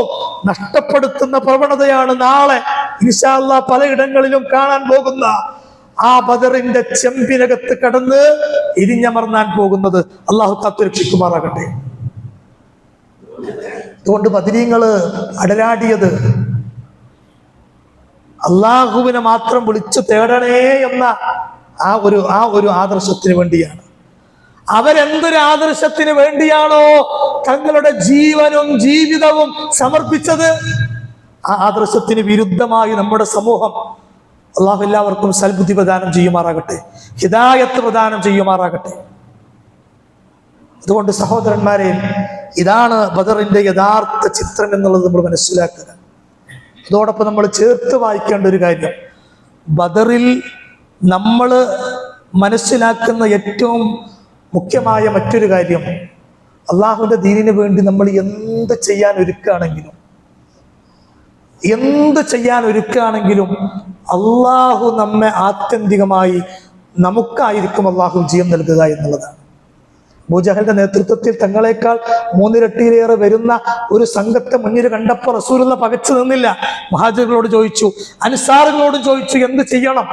നഷ്ടപ്പെടുത്തുന്ന പ്രവണതയാണ് നാളെ ഇൻഷാ അല്ലാഹ് പലയിടങ്ങളിലും കാണാൻ പോകുന്ന ആ ബദറിന്റെ ചെമ്പിനകത്ത് കടന്ന് ഇരിഞ്ഞമർന്നാൻ പോകുന്നത്. അള്ളാഹു കാത്തുരക്ഷിക്കുമാറാകട്ടെ. അതുകൊണ്ട് ബദരീങ്ങള് അടരാടിയത് അള്ളാഹുവിനെ മാത്രം വിളിച്ചു തേടണേ എന്ന ആ ഒരു ആദർശത്തിന് വേണ്ടിയാണ്. അവരെന്തൊരു ആദർശത്തിന് വേണ്ടിയാണോ തങ്ങളുടെ ജീവനും ജീവിതവും സമർപ്പിച്ചത്, ആ ആദർശത്തിന് വിരുദ്ധമായി നമ്മുടെ സമൂഹം, അള്ളാഹു എല്ലാവർക്കും സൽബുദ്ധി പ്രദാനം ചെയ്യുമാറാകട്ടെ, ഹിദായത്ത് പ്രദാനം ചെയ്യുമാറാകട്ടെ. അതുകൊണ്ട് സഹോദരന്മാരെ, ഇതാണ് ബദറിന്റെ യഥാർത്ഥ ചിത്രം എന്നുള്ളത് നമ്മൾ മനസ്സിലാക്കുക. അതോടൊപ്പം നമ്മൾ ചേർത്ത് വായിക്കേണ്ട ഒരു കാര്യം, ബദറിൽ നമ്മൾ മനസ്സിലാക്കുന്ന ഏറ്റവും മുഖ്യമായ മറ്റൊരു കാര്യം, അള്ളാഹുവിന്റെ ദീനിന് വേണ്ടി നമ്മൾ എന്ത് ചെയ്യാൻ ഒരുക്കുകയാണെങ്കിലും അള്ളാഹു നമ്മെ ആത്യന്തികമായി നമുക്കായിരിക്കും അള്ളാഹു വിജയം നൽകുക എന്നുള്ളതാണ്. അബൂജഹലിന്റെ നേതൃത്വത്തിൽ തങ്ങളെക്കാൾ 3 ഇരട്ടിയിലേറെ വരുന്ന ഒരു സംഘത്തെ മുന്നിൽ കണ്ടപ്പോൾ റസൂലുള്ള പകച്ചു നിന്നില്ല. മുഹാജിറുകളോട് ചോദിച്ചു, അൻസാറുകളോടും ചോദിച്ചു, എന്ത് ചെയ്യണം?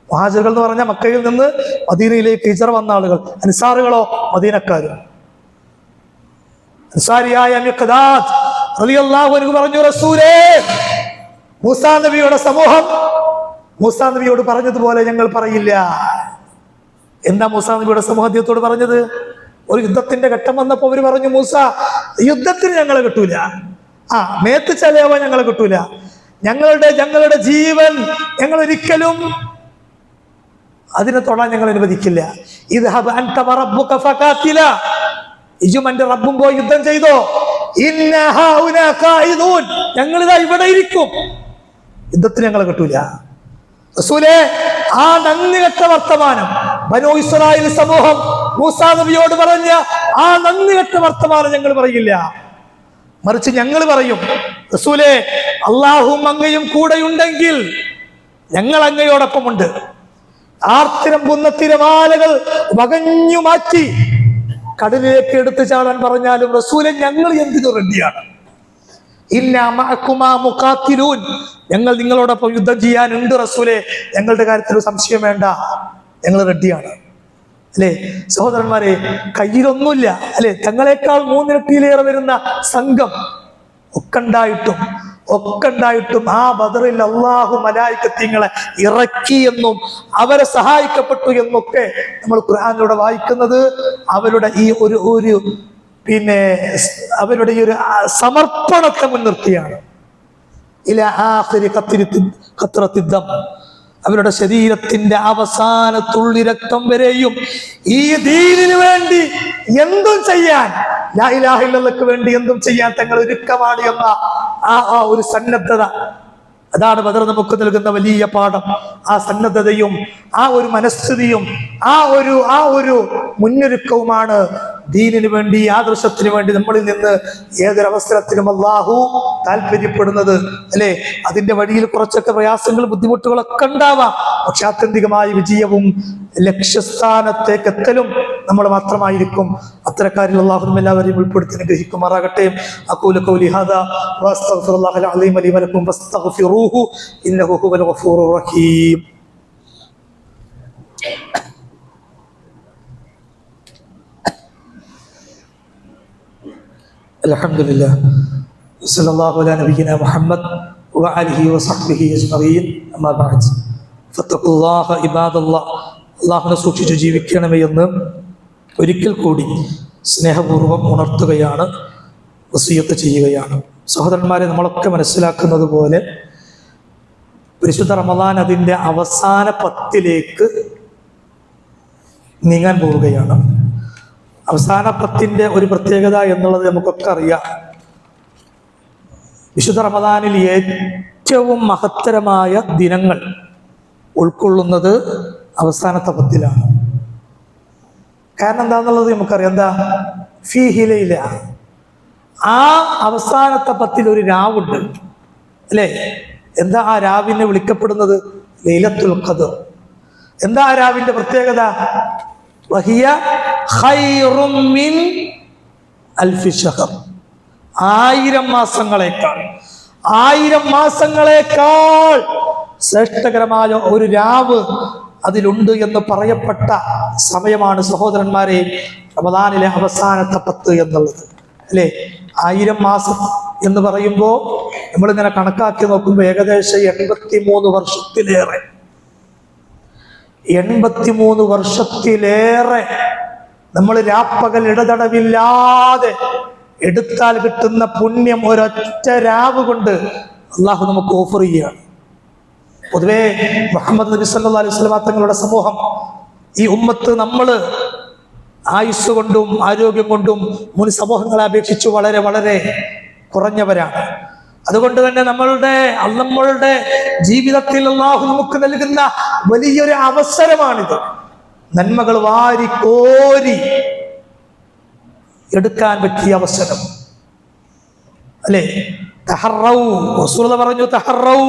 മുഹാജിറുകൾ എന്ന് പറഞ്ഞാൽ മക്കയിൽ നിന്ന് മദീനയിലേക്ക് ഹിജ്റ വന്ന ആളുകൾ, അൻസാറുകളോ മദീനക്കാരും. അൻസാരിയായ മിഖ്ദാദ് റളിയല്ലാഹു അൻഹു പറഞ്ഞു, റസൂലേ, മൂസാ നബിയുടെ സമൂഹം മൂസാ നബിയോട് പറഞ്ഞതുപോലെ ഞങ്ങൾ പറയില്ല. എന്താ മൂസാ നബിയുടെ സമൂഹം അദ്ദേഹത്തോട് പറഞ്ഞത്? ഒരു യുദ്ധത്തിന്റെ ഘട്ടം വന്നപ്പോ അവര് പറഞ്ഞു, മൂസ, യുദ്ധത്തിന് ഞങ്ങളെ കിട്ടൂല, മേത്ത് ചലയാവാൻ ഞങ്ങളെ കിട്ടൂല, ഞങ്ങളുടെ ജീവൻ ഞങ്ങൾ ഒരിക്കലും അതിനെ തൊടാൻ ഞങ്ങൾ അനുവദിക്കില്ല. ഇദ്ഹബ് അൻത വറബ്ബുക ഫഖാതില, ഇജും അന്റെ റബ്ബും പോയി യുദ്ധം ചെയ്തോ. ഇന്ന ഹൗനാ ഖായിദൂൻ, ഞങ്ങളിതാ ഇവിടെ ഇരിക്കും, യുദ്ധത്തിന് ഞങ്ങളെ കിട്ടൂല. റസൂലേ, ആ നന്ദികെട്ട വർത്തമാനം ബനൂ ഇസ്രായേൽ സമൂഹം മൂസാ നബിയോട് പറഞ്ഞ ആ നന്ദികെട്ട വർത്തമാനം ഞങ്ങൾ പറയില്ല, മറിച്ച് ഞങ്ങൾ പറയും, റസൂലേ, അള്ളാഹും അങ്ങയും കൂടെയുണ്ടെങ്കിൽ ഞങ്ങൾ അങ്ങയോടൊപ്പമുണ്ട്. ആർത്തിരമ്പുന്ന തിരമാലകൾ വകഞ്ഞു മാറ്റി കടലിലേക്ക് എടുത്തു ചാടാൻ പറഞ്ഞാലും റസൂലെ, ഞങ്ങൾ എന്തിനു റെഡിയാണ്. ഞങ്ങൾ നിങ്ങളോടൊപ്പം യുദ്ധം ചെയ്യാനുണ്ട് റസൂലെ, ഞങ്ങളുടെ കാര്യത്തിൽ സംശയം വേണ്ട, ഞങ്ങൾ റെഡിയാണ്. അല്ലെ സഹോദരന്മാരെ, കയ്യിലൊന്നുമില്ല, അല്ലെ, തങ്ങളെക്കാൾ 3 ഇരട്ടിയിലേറെ വരുന്ന സംഘം ഒക്കെ ഉണ്ടായിട്ടും ആ ബദറിൽ അള്ളാഹു മലായികത്തിങ്ങളെ ഇറക്കി എന്നും അവരെ സഹായിക്കപ്പെട്ടു എന്നൊക്കെ നമ്മൾ ഖുർആനിലൂടെ വായിക്കുന്നത് അവരുടെ ഈ ഒരു അവരുടെ ഈ ഒരു സമർപ്പണത്തെ മുൻനിർത്തിയാണ്. അവരുടെ ശരീരത്തിന്റെ അവസാന തുള്ളി രക്തം വരെയും ഈ ദീനിന് വേണ്ടി എന്തും ചെയ്യാൻ, ലാ ഇലാഹ ഇല്ലല്ലാഹ്ക്ക് വേണ്ടി എന്തും ചെയ്യാൻ തങ്ങൾ ഒരുക്കമാണ് എന്ന ആ ഒരു സന്നദ്ധത, അതാണ് ബദർ നമുക്ക് നൽകുന്ന വലിയ പാഠം. ആ സന്നദ്ധതയും ആ ഒരു മനസ്ഥിതിയും ആ ഒരു മുന്നൊരുക്കവുമാണ് ദീനിനു വേണ്ടി, ആദർശത്തിന് വേണ്ടി നമ്മളിൽ നിന്ന് ഏതൊരവസരത്തിലും അള്ളാഹു താല്പര്യപ്പെടുന്നത്. അല്ലെ, അതിന്റെ വഴിയിൽ കുറച്ചൊക്കെ പ്രയാസങ്ങളും ബുദ്ധിമുട്ടുകളൊക്കെ ഉണ്ടാവാം, പക്ഷെ ആത്യന്തികമായ വിജയവും ലക്ഷ്യസ്ഥാനത്തേക്ക് എത്തലും നമ്മൾ മാത്രമായിരിക്കും. അത്തരക്കാരിൽ അള്ളാഹു എല്ലാവരെയും ഉൾപ്പെടുത്തി അനുഗ്രഹിക്കുമാറാകട്ടെ. അഖൂലു ഖൗലി ഹാദാ വഅസ്തഗ്ഫിറുല്ലാഹൽ അലീം ലി വലക്കും ഫസ്തഗ്ഫിറൂഹു ഇന്നഹു ഹുവൽ ഗഫൂറുർ റഹീം. അൽഹംദുലില്ലാഹ് സല്ലല്ലാഹു അലാ നബിയിനാ മുഹമ്മദ് വഅലിഹി വസഹ്ബിഹി അജ്മഈൻ. അമ്മാ ബഅദ് ഫത്തഖുല്ലാഹ ഇബാദല്ലാഹ്. അല്ലാഹുവിനെ സൂക്ഷിച്ച് ജീവിക്കണമേ എന്ന് ഒരിക്കൽ കൂടി സ്നേഹപൂർവ്വം ഉണർത്തുകയാണ്, വസിയത്ത് ചെയ്യുകയാണ്. സഹോദരന്മാരെ, നമ്മളൊക്കെ മനസ്സിലാക്കുന്നത് പോലെ പരിശുദ്ധ റമദാൻ അതിൻ്റെ അവസാന 10 നീങ്ങാൻ പോവുകയാണ്. അവസാന 10 ഒരു പ്രത്യേകത എന്നുള്ളത് നമുക്കൊക്കെ അറിയാം. വിശുദ്ധ റമദാനിൽ ഏറ്റവും മഹത്തരമായ ദിനങ്ങൾ ഉൾക്കൊള്ളുന്നത് അവസാനത്തെ 10 കാരണം എന്താന്നുള്ളത് നമുക്കറിയാം. എന്താ? ഫീഹി ലൈല. ആ അവസാനത്തെ 10 ഒരു രാവുണ്ട്, അല്ലേ? എന്താ ആ രാവിനെ വിളിക്കപ്പെടുന്നത്? ലൈലത്തുൽ ഖദ്ർ. എന്താ ആ രാവിന്റെ പ്രത്യേകത? വഹിയ ഖൈറും മിൻ അൽഫി ശഹർ. 1000 മാസങ്ങളേക്കാൾ ശ്രേഷ്ഠകരമായ ഒരു രാവ് അതിലുണ്ട് എന്ന് പറയപ്പെട്ട സമയമാണ് സഹോദരന്മാരെ റമദാനിലെ അവസാനത്തെ 10 എന്നുള്ളത്. അല്ലേ? 1000 മാസം എന്ന് പറയുമ്പോൾ നമ്മളിങ്ങനെ കണക്കാക്കി നോക്കുമ്പോൾ ഏകദേശം 83 വർഷത്തിലേറെ നമ്മൾ രാപ്പകൽ ഇടതടവില്ലാതെ എടുത്താൽ കിട്ടുന്ന പുണ്യം ഒരൊറ്റ രാവ് കൊണ്ട് അള്ളാഹു നമുക്ക് ഓഫർ ചെയ്യുകയാണ്. പൊതുവേ മുഹമ്മദ് നബി സല്ലല്ലാഹു അലൈഹി വസല്ലം തങ്ങളുടെ സമൂഹം, ഈ ഉമ്മത്ത്, നമ്മൾ ആയുസ് കൊണ്ടും ആരോഗ്യം കൊണ്ടും മുൻ സമൂഹങ്ങളെ അപേക്ഷിച്ച് വളരെ വളരെ കുറഞ്ഞവരാണ്. അതുകൊണ്ട് തന്നെ നമ്മളുടെ ജീവിതത്തിൽ അള്ളാഹു നമുക്ക് നൽകുന്ന വലിയൊരു അവസരമാണിത്. നന്മകൾ വാരിക്കോരി എടുക്കാൻ പറ്റിയ അവസരം അല്ലേ? തഹറൗ, റസൂലുള്ളാഹി പറഞ്ഞു, തഹറൗ,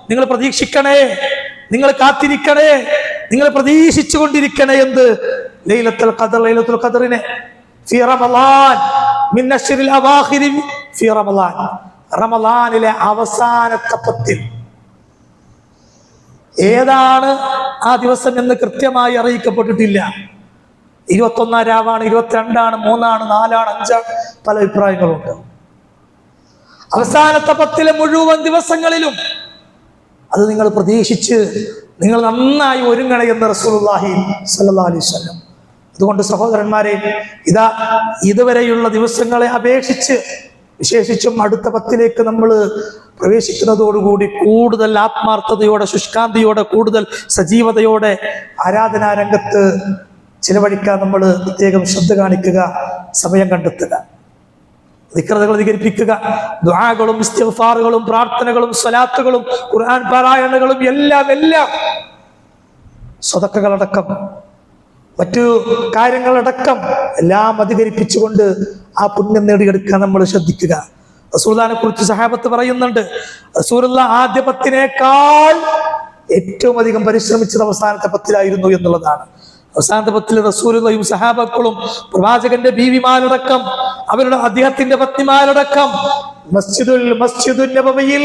നിങ്ങൾ പ്രതീക്ഷിക്കണേ, നിങ്ങൾ കാത്തിരിക്കണേ, നിങ്ങൾ പ്രതീക്ഷിച്ചു കൊണ്ടിരിക്കണേ. എന്ത്? ലൈലത്തുൽ ഖദർ, ലൈലത്തുൽ ഖദറിനെ ഫി റമളാൻ മിൻ അശ്റിൽ അവാഖിർ ഫി റമളാൻ, റമളാനിലെ അവസാനത്തെ പത്തിൽ. ഏതാണ് ആ ദിവസം എന്ന് കൃത്യമായി അറിയിക്കപ്പെട്ടിട്ടില്ല. 21 രാവാണ്, 22, 3, 4, 5, പല അഭിപ്രായങ്ങളുണ്ട്. അവസാനത്തെ 10 മുഴുവൻ ദിവസങ്ങളിലും അത് നിങ്ങൾ പ്രതീക്ഷിച്ച് നിങ്ങൾ നന്നായി ഒരുങ്ങണേ എന്ന് റസൂലുള്ളാഹി സ്വല്ലല്ലാഹു അലൈഹി വസല്ലം. അതുകൊണ്ട് സഹോദരന്മാരെ, ഇതുവരെയുള്ള ദിവസങ്ങളെ അപേക്ഷിച്ച് വിശേഷിച്ചും അടുത്ത 10ലേക്ക് നമ്മൾ പ്രവേശിക്കുന്നതോടുകൂടി കൂടുതൽ ആത്മാർത്ഥതയോടെ, ശുഷ്കാന്തിയോടെ, കൂടുതൽ സജീവതയോടെ ആരാധനാ രംഗത്ത് ചിലവഴിക്കാൻ നമ്മൾ പ്രത്യേകം ശ്രദ്ധ കാണിക്കുക, സമയം കണ്ടെത്തുക, ദിക്റുകൾ അധികരിപ്പിക്കുക, ദുആകളും ഇസ്തിഗ്ഫാറുകളും പ്രാർത്ഥനകളും സ്വലാത്തുകളും ഖുർആൻ പാരായണങ്ങളും എല്ലാം സ്വതക്കകളടക്കം മറ്റു കാര്യങ്ങളടക്കം എല്ലാം അധികരിപ്പിച്ചുകൊണ്ട് ആ പുണ്യം നേടിയെടുക്കാൻ നമ്മൾ ശ്രദ്ധിക്കുക. റസൂലുള്ളാഹിനെ കുറിച്ച് സഹാബത്ത് പറയുന്നുണ്ട്, റസൂലുള്ളാഹി ആദ്യ 10നേക്കാൾ ഏറ്റവും അധികം പരിശ്രമിച്ചത് അവസാനത്തെ 10ലായിരുന്നു എന്നുള്ളതാണ്. അവസാനത്തെ 10 റസൂലുള്ളാഹിയും സഹാബക്കളും പ്രവാചകന്റെ ബീവിമാരടക്കം അവരുടെ അദ്ദേഹത്തിന്റെ പത്നിമാരടക്കം മസ്ജിദുൽ നബവിയിൽ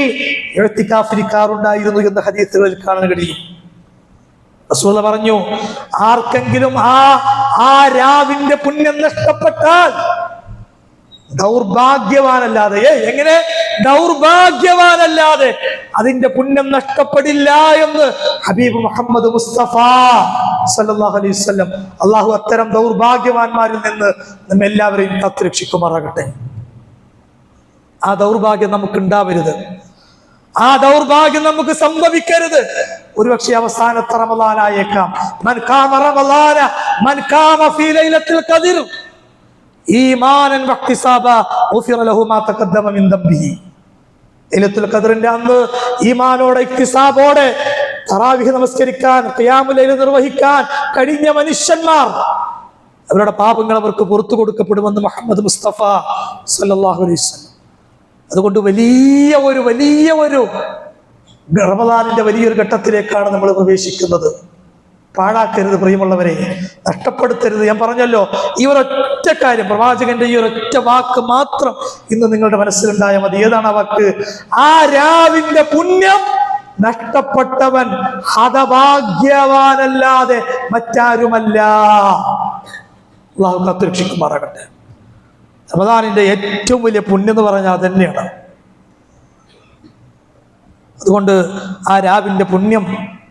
ഇഅ്തികാഫിരിക്കാറുണ്ടായിരുന്നു എന്ന ഹദീസുകളിൽ കാണാൻ കഴിയും. റസൂലുള്ളാഹി പറഞ്ഞു, ആർക്കെങ്കിലും ആ രാവിന്റെ പുണ്യം നഷ്ടപ്പെട്ടാൽ ദൗർഭാഗ്യവാനല്ലാതെ, എങ്ങനെ ദൗർഭാഗ്യവാനല്ലാതെ അതിന്റെ പുണ്യം നഷ്ടപ്പെടില്ല എന്ന് ഹബീബ് മുഹമ്മദ് മുസ്തഫ സല്ലല്ലാഹു അലൈഹി വസല്ലം. അള്ളാഹു അത്തരം ദൗർഭാഗ്യവാന്മാരിൽ നിന്ന് നമ്മെ എല്ലാവരെയും കാത്തുരക്ഷിക്കുമാറാകട്ടെ. ആ ദൗർഭാഗ്യം നമുക്ക് ഉണ്ടാവരുത്, ആ ദൗർഭാഗ്യം നമുക്ക് സംഭവിക്കരുത്. ഒരുപക്ഷെ അവസാനത്തെ റമളാനായേക്കാം. മൻ ഖാമ റമളാന മൻ ഖാമ ഫീ ലൈലത്തുൽ ഖദ്ർ ഈമാനൻ വഖ്തിസാബ ഗുഫിറ ലഹു മാ തഖദ്ദമ മിൻ ദംബിഹി. ലൈലത്തുൽ ഖദ്റിന്റെ അന്ന് ഈമാനോടെ ഇഖ്തിസാബോടെ തറാവിഹ് നമസ്കരിക്കാൻ, ഖിയാമുൽ ലൈൽ നിർവഹിക്കാൻ കഴിഞ്ഞ മനുഷ്യന്മാർ, അവരുടെ പാപങ്ങൾ അവർക്ക് പുറത്തു കൊടുക്കപ്പെടുമെന്ന് മുഹമ്മദ് മുസ്തഫ സല്ലല്ലാഹു അലൈഹി വസല്ലം. അതുകൊണ്ട് വലിയ ഒരു റമളാനിന്റെ വലിയൊരു ഘട്ടത്തിലേക്കാണ് നമ്മൾ പ്രവേശിക്കുന്നത്. പാഴാക്കരുത് പ്രിയമുള്ളവരെ, നഷ്ടപ്പെടുത്തരുത്. ഞാൻ പറഞ്ഞല്ലോ, ഈ ഒരൊറ്റ കാര്യം, പ്രവാചകന്റെ ഈ ഒരൊറ്റ വാക്ക് മാത്രം ഇന്ന് നിങ്ങളുടെ മനസ്സിലുണ്ടായാൽ മതി. ഏതാണ് ആ വാക്ക്? ആ രാവിന്റെ പുണ്യം നഷ്ടപ്പെട്ടവൻ ഹതഭാഗ്യവാനല്ലാതെ മറ്റാരുമല്ല. അല്ലാഹു കാത്തുരക്ഷിക്കുമാറാകട്ടെ. റമളാനിന്റെ ഏറ്റവും വലിയ പുണ്യം എന്ന് പറഞ്ഞാൽ അതന്നെയാണ്. അതുകൊണ്ട് ആ രാവിന്റെ പുണ്യം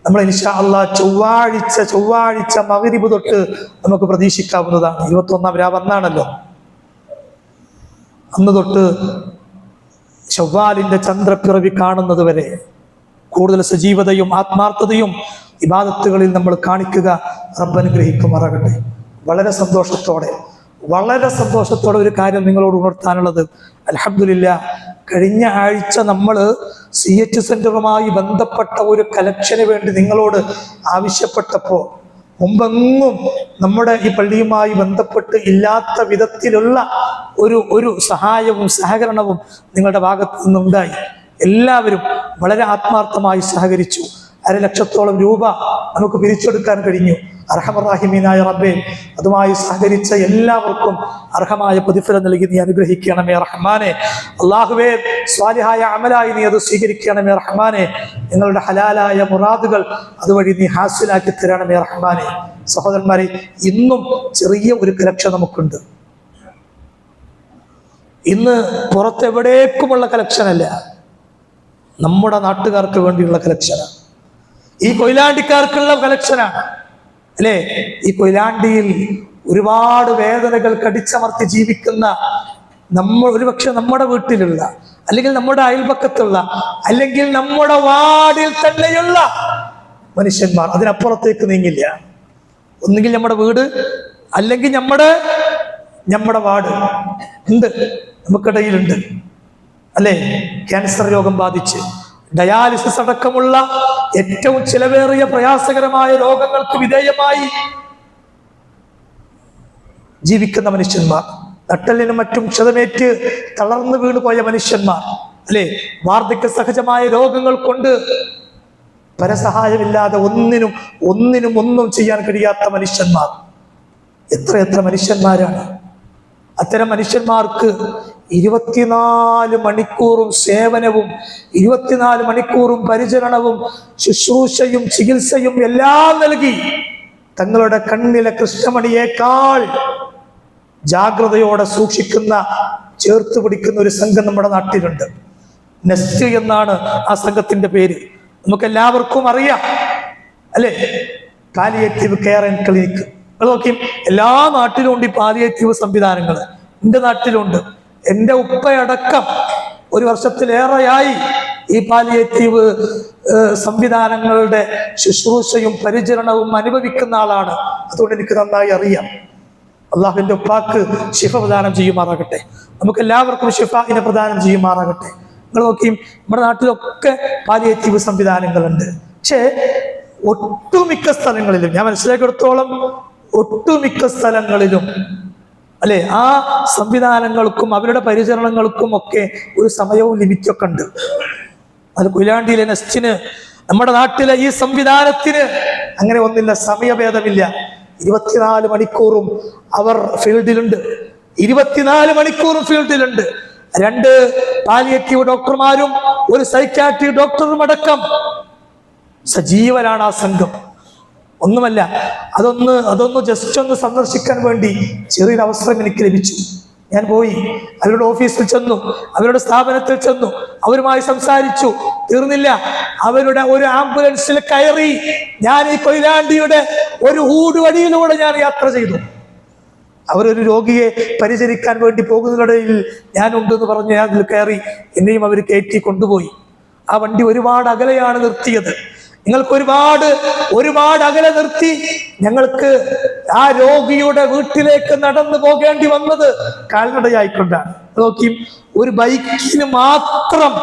നമ്മൾ ഇൻഷാ അല്ലാഹ് ചൊവ്വാഴ്ച മഗ്രിബ് തൊട്ട് നമുക്ക് പ്രതീക്ഷിക്കാവുന്നതാണ്. 21 രാവ് അന്നാണല്ലോ. അന്ന് തൊട്ട് ശവ്വാലിന്റെ ചന്ദ്രപ്പിറവി കാണുന്നത് വരെ കൂടുതൽ സജീവതയും ആത്മാർത്ഥതയും ഇബാദത്തുകളിൽ നമ്മൾ കാണിക്കുക. റബ്ബ് അനുഗ്രഹിക്കുമാറാകട്ടെ. വളരെ സന്തോഷത്തോടെ ഒരു കാര്യം നിങ്ങളോട് ഉണർത്താനുള്ളത്, അൽഹംദുലില്ലാഹ്, കഴിഞ്ഞ ആഴ്ച നമ്മൾ CH സെന്ററുമായി ബന്ധപ്പെട്ട ഒരു കലക്ഷന് വേണ്ടി നിങ്ങളോട് ആവശ്യപ്പെട്ടപ്പോൾ മുമ്പെങ്ങും നമ്മുടെ ഈ പള്ളിയുമായി ബന്ധപ്പെട്ട് ഇല്ലാത്ത വിധത്തിലുള്ള ഒരു സഹായവും സഹകരണവും നിങ്ങളുടെ ഭാഗത്തു നിന്നുണ്ടായി. എല്ലാവരും വളരെ ആത്മാർത്ഥമായി സഹകരിച്ചു. 1.5 ലക്ഷത്തോളം രൂപ നമുക്ക് പിരിച്ചെടുക്കാൻ കഴിഞ്ഞു. അർഹമർറാഹിമീനായ റബ്ബേ, അതുമായി സഹകരിച്ച എല്ലാവർക്കും അർഹമായ പ്രതിഫലം നൽകി നീ അനുഗ്രഹിക്കണമേ റഹ്മാനെ. അല്ലാഹുവേ, സ്വാലിഹായ അമലായി നീ അത് സ്വീകരിക്കണമേ റഹ്മാനെ. നിങ്ങളുടെ ഹലാലായ മുറാദുകൾ അതുവഴി നീ ഹാസിലാക്കി തരണമേ റഹ്മാനെ. സഹോദരന്മാരെ, ഇന്നും ചെറിയ ഒരു കലക്ഷൻ നമുക്കുണ്ട്. ഇന്ന് പുറത്തെവിടേക്കുമുള്ള കലക്ഷനല്ല, നമ്മുടെ നാട്ടുകാർക്ക് വേണ്ടിയുള്ള കലക്ഷനാണ്. ഈ കൊയിലാണ്ടിക്കാർക്കുള്ള കലക്ഷനാണ് അല്ലേ? ഈ കൊയിലാണ്ടിയിൽ ഒരുപാട് വേദനകൾ കടിച്ചമർത്തി ജീവിക്കുന്ന ഒരുപക്ഷെ നമ്മുടെ വീട്ടിലുള്ള, അല്ലെങ്കിൽ നമ്മുടെ അയൽപക്കത്തുള്ള, അല്ലെങ്കിൽ നമ്മുടെ വാർഡിൽ തന്നെയുള്ള മനുഷ്യന്മാർ. അതിനപ്പുറത്തേക്ക് നീങ്ങില്ല. ഒന്നുകിൽ നമ്മുടെ വീട്, അല്ലെങ്കിൽ നമ്മുടെ വാർഡ് ഉണ്ട്, നമുക്കിടയിലുണ്ട് അല്ലേ? ക്യാൻസർ രോഗം ബാധിച്ച് ഡയാലിസിസ് അടക്കമുള്ള ഏറ്റവും ചിലവേറിയ പ്രയാസകരമായ രോഗങ്ങൾക്ക് വിധേയമായി ജീവിക്കുന്ന മനുഷ്യന്മാർ, നട്ടലിനും മറ്റും ക്ഷതമേറ്റ് തളർന്നു വീണുപോയ മനുഷ്യന്മാർ അല്ലെ? വാർദ്ധക്യ സഹജമായ രോഗങ്ങൾ കൊണ്ട് പരസഹായമില്ലാതെ ഒന്നും ചെയ്യാൻ കഴിയാത്ത മനുഷ്യന്മാർ എത്ര മനുഷ്യന്മാരാണ്. അത്തരം മനുഷ്യന്മാർക്ക് 24 മണിക്കൂറും സേവനവും, 24 മണിക്കൂറും പരിചരണവും ശുശ്രൂഷയും ചികിത്സയും എല്ലാം നൽകി തങ്ങളുടെ കണ്ണിലെ കൃഷ്ണമണിയേക്കാൾ ജാഗ്രതയോടെ സൂക്ഷിക്കുന്ന, ചേർത്ത് പിടിക്കുന്ന ഒരു സംഘം നമ്മുടെ നാട്ടിലുണ്ട്. നെസ്റ്റ് എന്നാണ് ആ സംഘത്തിന്റെ പേര്. നമുക്കെല്ലാവർക്കും അറിയാം അല്ലെ? Palliative care and clinic. നോക്കി, എല്ലാ നാട്ടിലും ഉണ്ട് ഈ പാലിയേറ്റീവ് സംവിധാനങ്ങൾ. എൻ്റെ നാട്ടിലുണ്ട്. എൻ്റെ ഉപ്പയടക്കം 1 വർഷത്തിലേറെയായി ഈ പാലിയേറ്റീവ് സംവിധാനങ്ങളുടെ ശുശ്രൂഷയും പരിചരണവും അനുഭവിക്കുന്ന ആളാണ്. അതുകൊണ്ട് എനിക്ക് നന്നായി അറിയാം. അള്ളാഹുവിൻ്റെ ഉപ്പാക്ക് ശിഫ പ്രദാനം ചെയ്യുമാറാകട്ടെ. നമുക്ക് എല്ലാവർക്കും ഷിഫാഇനെ പ്രദാനം ചെയ്യുമാറാകട്ടെ. നിങ്ങൾ നോക്കി, നമ്മുടെ നാട്ടിലൊക്കെ പാലിയേറ്റീവ് സംവിധാനങ്ങളുണ്ട്. പക്ഷേ ഒട്ടുമിക്ക സ്ഥലങ്ങളിലും, ഞാൻ മനസ്സിലാക്കിയെടുത്തോളം ഒട്ടുമിക്ക സ്ഥലങ്ങളിലും അല്ലെ, ആ സംവിധാനങ്ങൾക്കും അവരുടെ പരിചരണങ്ങൾക്കും ഒക്കെ ഒരു സമയവും ലിമിറ്റൊക്കെ ഉണ്ട്. അത് കൊയിലാണ്ടിയിലെ നെസ്റ്റിന്, നമ്മുടെ നാട്ടിലെ ഈ സംവിധാനത്തിന് അങ്ങനെ ഒന്നില്ല, സമയഭേദമില്ല. 24 മണിക്കൂറും അവർ ഫീൽഡിലുണ്ട്. 24 മണിക്കൂറും ഫീൽഡിലുണ്ട്. 2 പാലിയേറ്റീവ് ഡോക്ടർമാരും 1 സൈക്യാട്രി ഡോക്ടറും അടക്കം സജീവരാണ് ആ സംഘം. ഒന്നുമല്ല, അതൊന്ന് ജസ്റ്റ് ഒന്ന് സന്ദർശിക്കാൻ വേണ്ടി ചെറിയൊരു അവസരം എനിക്ക് ലഭിച്ചു. ഞാൻ പോയി അവരുടെ ഓഫീസിൽ ചെന്നു, അവരുടെ സ്ഥാപനത്തിൽ ചെന്നു, അവരുമായി സംസാരിച്ചു. തീർന്നില്ല, അവരുടെ ഒരു ആംബുലൻസിൽ കയറി ഞാൻ ഈ കൊയിലാണ്ടിയുടെ ഒരു ഊടുവഴിയിലൂടെ ഞാൻ യാത്ര ചെയ്തു. അവരൊരു രോഗിയെ പരിചരിക്കാൻ വേണ്ടി പോകുന്നതിനിടയിൽ ഞാനുണ്ടെന്ന് പറഞ്ഞ് ഞാൻ അതിൽ കയറി. എന്നെയും അവർ കയറ്റി കൊണ്ടുപോയി. ആ വണ്ടി ഒരുപാട് അകലെയാണ് നിർത്തിയത്. ഞങ്ങൾക്ക് ഒരുപാട് അകലെ നിർത്തി. ഞങ്ങൾക്ക് ആ രോഗിയുടെ വീട്ടിലേക്ക് നടന്നു പോകേണ്ടി വന്നത് കാൽനടയായിക്കൊണ്ടാണ്. നോക്കി, ഒരു ബൈക്കിന് മാത്രം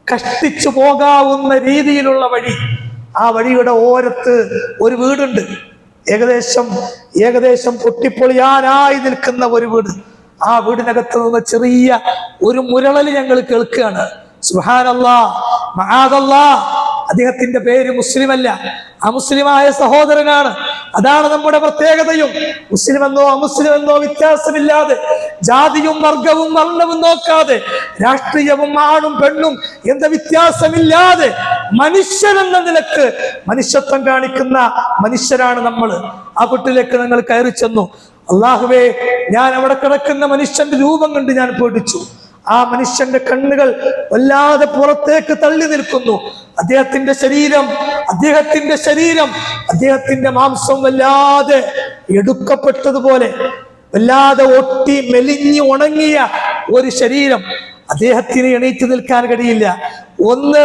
കഷ്ടിച്ചു പോകാവുന്ന രീതിയിലുള്ള വഴി. ആ വഴിയുടെ ഓരത്ത് ഒരു വീടുണ്ട്, ഏകദേശം പൊട്ടിപ്പൊളിയാനായി നിൽക്കുന്ന ഒരു വീട്. ആ വീടിനകത്ത് നിന്ന് ചെറിയ ഒരു മുരളൽ ഞങ്ങൾ കേൾക്കുകയാണ്. സുബ്ഹാനല്ലാഹ്, മആദല്ലാഹ്. അദ്ദേഹത്തിന്റെ പേര് മുസ്ലിമല്ല, അമുസ്ലിമായ സഹോദരനാണ്. അതാണ് നമ്മുടെ പ്രത്യേകതയും. മുസ്ലിമെന്നോ അമുസ്ലിമെന്നോ വ്യത്യാസമില്ലാതെ, ജാതിയും വർഗവും വർണ്ണവും നോക്കാതെ, രാഷ്ട്രീയവും ആണും പെണ്ണും എന്ന വ്യത്യാസമില്ലാതെ മനുഷ്യരെന്ന നിലക്ക് മനുഷ്യത്വം കാണിക്കുന്ന മനുഷ്യരാണ് നമ്മൾ. ആ വീട്ടിലേക്ക് ഞങ്ങൾ കയറി ചെന്നു. അള്ളാഹുവേ, ഞാൻ അവിടെ കിടക്കുന്ന മനുഷ്യന്റെ രൂപം കണ്ട് ഞാൻ പേടിച്ചു. ആ മനുഷ്യന്റെ കണ്ണുകൾ വല്ലാതെ പുറത്തേക്ക് തള്ളി നിൽക്കുന്നു. അദ്ദേഹത്തിന്റെ ശരീരം, അദ്ദേഹത്തിന്റെ മാംസം വല്ലാതെ എടുക്കപ്പെട്ടതുപോലെ, വല്ലാതെ ഒട്ടി മെലിഞ്ഞു ഉണങ്ങിയ ഒരു ശരീരം. അദ്ദേഹത്തിന് എണീറ്റ് നിൽക്കാൻ കഴിയില്ല. ഒന്ന്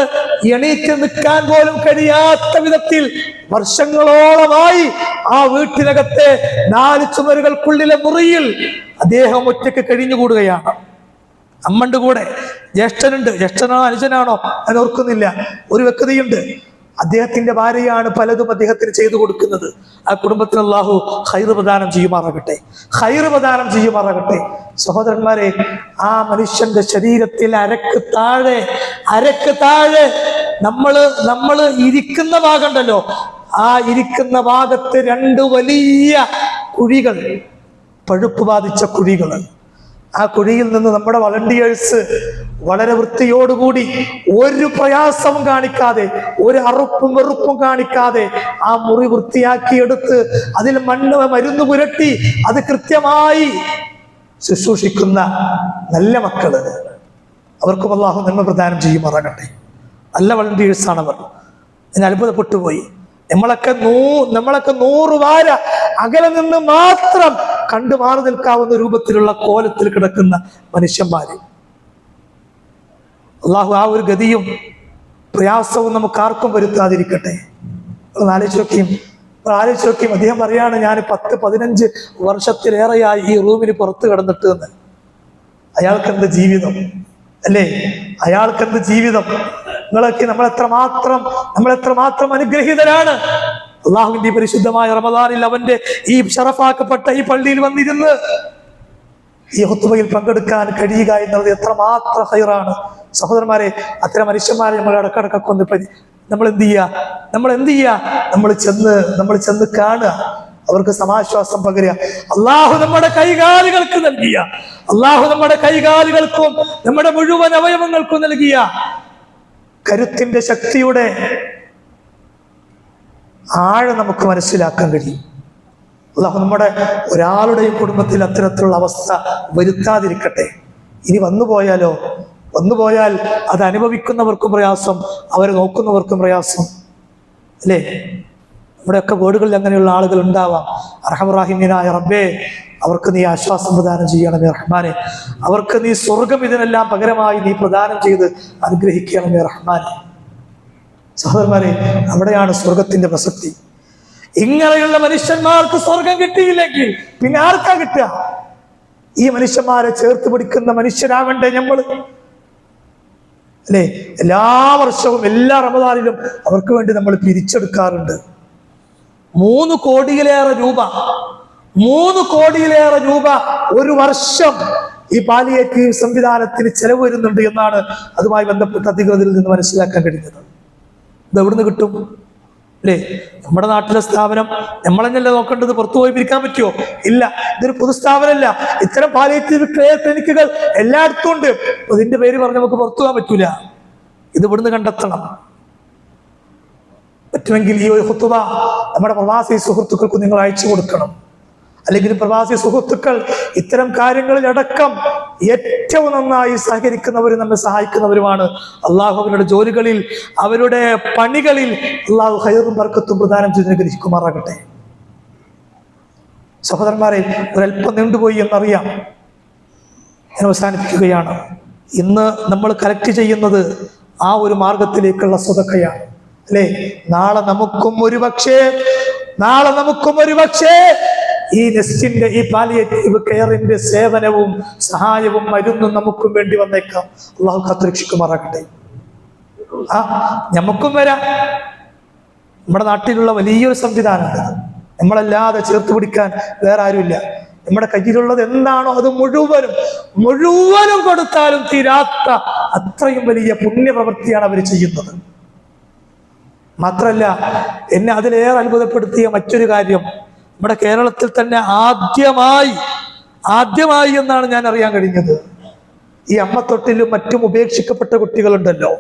എണീറ്റ് നിൽക്കാൻ പോലും കഴിയാത്ത വിധത്തിൽ വർഷങ്ങളോളമായി ആ വീട്ടിനകത്തെ 4 ചുമരുകൾക്കുള്ളിലെ മുറിയിൽ അദ്ദേഹം ഒറ്റയ്ക്ക് കഴിഞ്ഞുകൂടുകയാണ്. അമ്മണ്ട് കൂടെ, ജ്യേഷ്ഠനോ അനുജനാണോ ഞാൻ ഓർക്കുന്നില്ല. ഒരു വ്യക്തിയുണ്ട്, അദ്ദേഹത്തിന്റെ ഭാര്യയാണ് പലതും അദ്ദേഹത്തിന് ചെയ്തു കൊടുക്കുന്നത്. ആ കുടുംബത്തിന് അല്ലാഹു ഖൈറ് പ്രദാനം ചെയ്യുമാറാകട്ടെ. സഹോദരന്മാരെ, ആ മനുഷ്യന്റെ ശരീരത്തിൽ അരക്ക് താഴെ നമ്മള് ഇരിക്കുന്ന ഭാഗമുണ്ടല്ലോ, ആ ഇരിക്കുന്ന ഭാഗത്ത് 2 വലിയ കുഴികൾ, പഴുപ്പ് ബാധിച്ച കുഴികൾ. ആ കുഴിയിൽ നിന്ന് നമ്മുടെ വളണ്ടിയേഴ്സ് വളരെ വൃത്തിയോടുകൂടി, ഒരു പ്രയാസവും കാണിക്കാതെ, ഒരു അറുപ്പും വെറുപ്പും കാണിക്കാതെ ആ മുറി വൃത്തിയാക്കിയെടുത്ത് അതിൽ മരുന്ന് പുരട്ടി അത് കൃത്യമായി ശുശ്രൂഷിക്കുന്ന നല്ല മക്കള്. അവർക്കും അല്ലാഹു നന്മ പ്രദാനം ചെയ്യുമാറാകട്ടെ. നല്ല വളണ്ടിയേഴ്സാണ് അവർ. ഞാൻ അത്ഭുതപ്പെട്ടു പോയി. നമ്മളൊക്കെ 100 വാര അകലെ നിന്ന് മാത്രം കണ്ടു മാറി നിൽക്കാവുന്ന രൂപത്തിലുള്ള കോലത്തിൽ കിടക്കുന്ന മനുഷ്യന്മാര്. അള്ളാഹു ആ ഒരു ഗതിയും പ്രയാസവും നമുക്ക് ആർക്കും വരുത്താതിരിക്കട്ടെ. ആലോചിച്ച് നോക്കിയും അദ്ദേഹം പറയാണ്, ഞാൻ 10-15 വർഷത്തിലേറെയായി ഈ റൂമിന് പുറത്ത് കിടന്നിട്ട് എന്ന്. അയാൾക്കെന്ത് ജീവിതം അല്ലേ? അയാൾക്കെന്ത് ജീവിതം! നിങ്ങളൊക്കെ നമ്മളെത്രമാത്രം അനുഗ്രഹീതരാണ്. അള്ളാഹുവിന്റെ പരിശുദ്ധമായ റമദാനിൽ അവന്റെ ഈ ഷറഫാക്കപ്പെട്ട ഈ പള്ളിയിൽ വന്നിരുന്ന് ഈ ഖുത്ബയിൽ പങ്കെടുക്കാൻ കഴിയുക എന്നുള്ളത് എത്രമാത്രം ഹൈറാണ്. സഹോദരന്മാരെ, അത്തരം മനുഷ്യന്മാരെ നമ്മൾ ഇടക്കിടക്കൊക്കെ ഒന്ന് നമ്മൾ എന്ത് ചെയ്യുക? നമ്മൾ ചെന്ന് കാണുക, അവർക്ക് സമാശ്വാസം പകരുക. അള്ളാഹു നമ്മുടെ കൈകാലുകൾക്ക് നൽകിയ, അള്ളാഹു നമ്മുടെ കൈകാലുകൾക്കും നമ്മുടെ മുഴുവൻ അവയവങ്ങൾക്കും നൽകിയ കരുത്തിന്റെ ശക്തിയുടെ ആഴം നമുക്ക് മനസ്സിലാക്കാൻ കഴിയും. അള്ളാഹു നമ്മുടെ ഒരാളുടെയും കുടുംബത്തിൽ അത്തരത്തിലുള്ള അവസ്ഥ വരുത്താതിരിക്കട്ടെ. ഇനി വന്നുപോയാൽ അത് അനുഭവിക്കുന്നവർക്കും പ്രയാസം, അവരെ നോക്കുന്നവർക്കും പ്രയാസം അല്ലേ? നമ്മുടെയൊക്കെ വീടുകളിൽ അങ്ങനെയുള്ള ആളുകൾ ഉണ്ടാവാം. അർഹമറാഹിമീനായ റബ്ബേ, അവർക്ക് നീ ആശ്വാസം പ്രദാനം ചെയ്യണമേ റഹ്മാനെ. അവർക്ക് നീ സ്വർഗം ഇതിനെല്ലാം പകരമായി നീ പ്രദാനം ചെയ്ത് അനുഗ്രഹിക്കണമേ റഹ്മാനെ. സഹോദരന്മാരെ, അവിടെയാണ് സ്വർഗത്തിന്റെ പ്രസക്തി. ഇങ്ങനെയുള്ള മനുഷ്യന്മാർക്ക് സ്വർഗം കിട്ടിയില്ലെങ്കിൽ പിന്നെ ആർക്കാ കിട്ടുക? ഈ മനുഷ്യന്മാരെ ചേർത്ത് പിടിക്കുന്ന മനുഷ്യരാകണ്ടേ നമ്മൾ അല്ലേ? എല്ലാ വർഷവും എല്ലാ റമദാനിലും അവർക്ക് വേണ്ടി നമ്മൾ പിരിച്ചെടുക്കാറുണ്ട്. 3 കോടിയിലേറെ രൂപ ഒരു വർഷം ഈ പാലിയേറ്റീവ് സംവിധാനത്തിന് ചെലവ് വരുന്നുണ്ട് എന്നാണ് അതുമായി ബന്ധപ്പെട്ട അധികൃതരിൽ നിന്ന് മനസ്സിലാക്കാൻ കഴിയുന്നത്. ഇത് എവിടുന്ന് കിട്ടും അല്ലേ? നമ്മുടെ നാട്ടിലെ സ്ഥാപനം നമ്മൾ തന്നെയല്ലേ നോക്കേണ്ടത്? പുറത്തു പോയി പിരിക്കാൻ പറ്റുമോ? ഇല്ല. ഇതൊരു പൊതുസ്ഥാപനമല്ല. ഇത്തരം പാലിയേറ്റീവ് കെയർ ക്ലിനിക്കുകൾ എല്ലായിടത്തും ഉണ്ട്. അതിന്റെ പേര് പറഞ്ഞ് നമുക്ക് പുറത്തു പോകാൻ പറ്റൂല. ഇത് ഇവിടുന്ന് കണ്ടെത്തണം. പറ്റുമെങ്കിൽ ഈ ഒരു ഖുത്ബ നമ്മുടെ പ്രവാസി സുഹൃത്തുക്കൾക്ക് നിങ്ങൾ അയച്ചു കൊടുക്കണം. അല്ലെങ്കിൽ പ്രവാസി സുഹൃത്തുക്കൾ ഇത്തരം കാര്യങ്ങളിലടക്കം ഏറ്റവും നന്നായി സഹകരിക്കുന്നവരും നമ്മെ സഹായിക്കുന്നവരുമാണ്. അള്ളാഹു അവരുടെ ജോലികളിൽ, അവരുടെ പണികളിൽ അള്ളാഹു ഖൈറും ബർക്കത്തും പ്രദാനം ചെയ്ത് അനുഗ്രഹിക്കുമാറാകട്ടെ. സഹോദരന്മാരെ, ഒരല്പം നീണ്ടുപോയി എന്നറിയാം. ഞാൻ അവസാനിപ്പിക്കുകയാണ്. ഇന്ന് നമ്മൾ കളക്ട് ചെയ്യുന്നത് ആ ഒരു മാർഗത്തിലേക്കുള്ള സ്വതക്കയാണ് അല്ലേ? നാളെ നമുക്കും ഒരു പക്ഷേ ഈ നെസ്റ്റിന്റെ, ഈ പാലിയേറ്റീവ് കെയറിന്റെ സേവനവും സഹായവും മരുന്നും നമുക്കും വേണ്ടി വന്നേക്കാം. അള്ളാഹു കാത്തുരക്ഷിക്കുമാറാകട്ടെ. നമുക്കും വരാം. നമ്മുടെ നാട്ടിലുള്ള വലിയൊരു സംവിധാനമുണ്ട്. നമ്മളല്ലാതെ ചേർത്ത് പിടിക്കാൻ വേറെ ആരുമില്ല. നമ്മുടെ കയ്യിലുള്ളത് എന്താണോ അത് മുഴുവനും കൊടുത്താലും തീരാത്ത അത്രയും വലിയ പുണ്യപ്രവൃത്തിയാണ് അവർ ചെയ്യുന്നത്. മാത്രല്ല, എന്നെ അതിലേറെ അത്ഭുതപ്പെടുത്തിയ മറ്റൊരു കാര്യം, നമ്മുടെ കേരളത്തിൽ തന്നെ ആദ്യമായി എന്നാണ് ഞാൻ അറിയാൻ കഴിഞ്ഞത്, ഈ അമ്മത്തൊട്ടിലും മറ്റും ഉപേക്ഷിക്കപ്പെട്ട കുട്ടികളുണ്ടല്ലോ.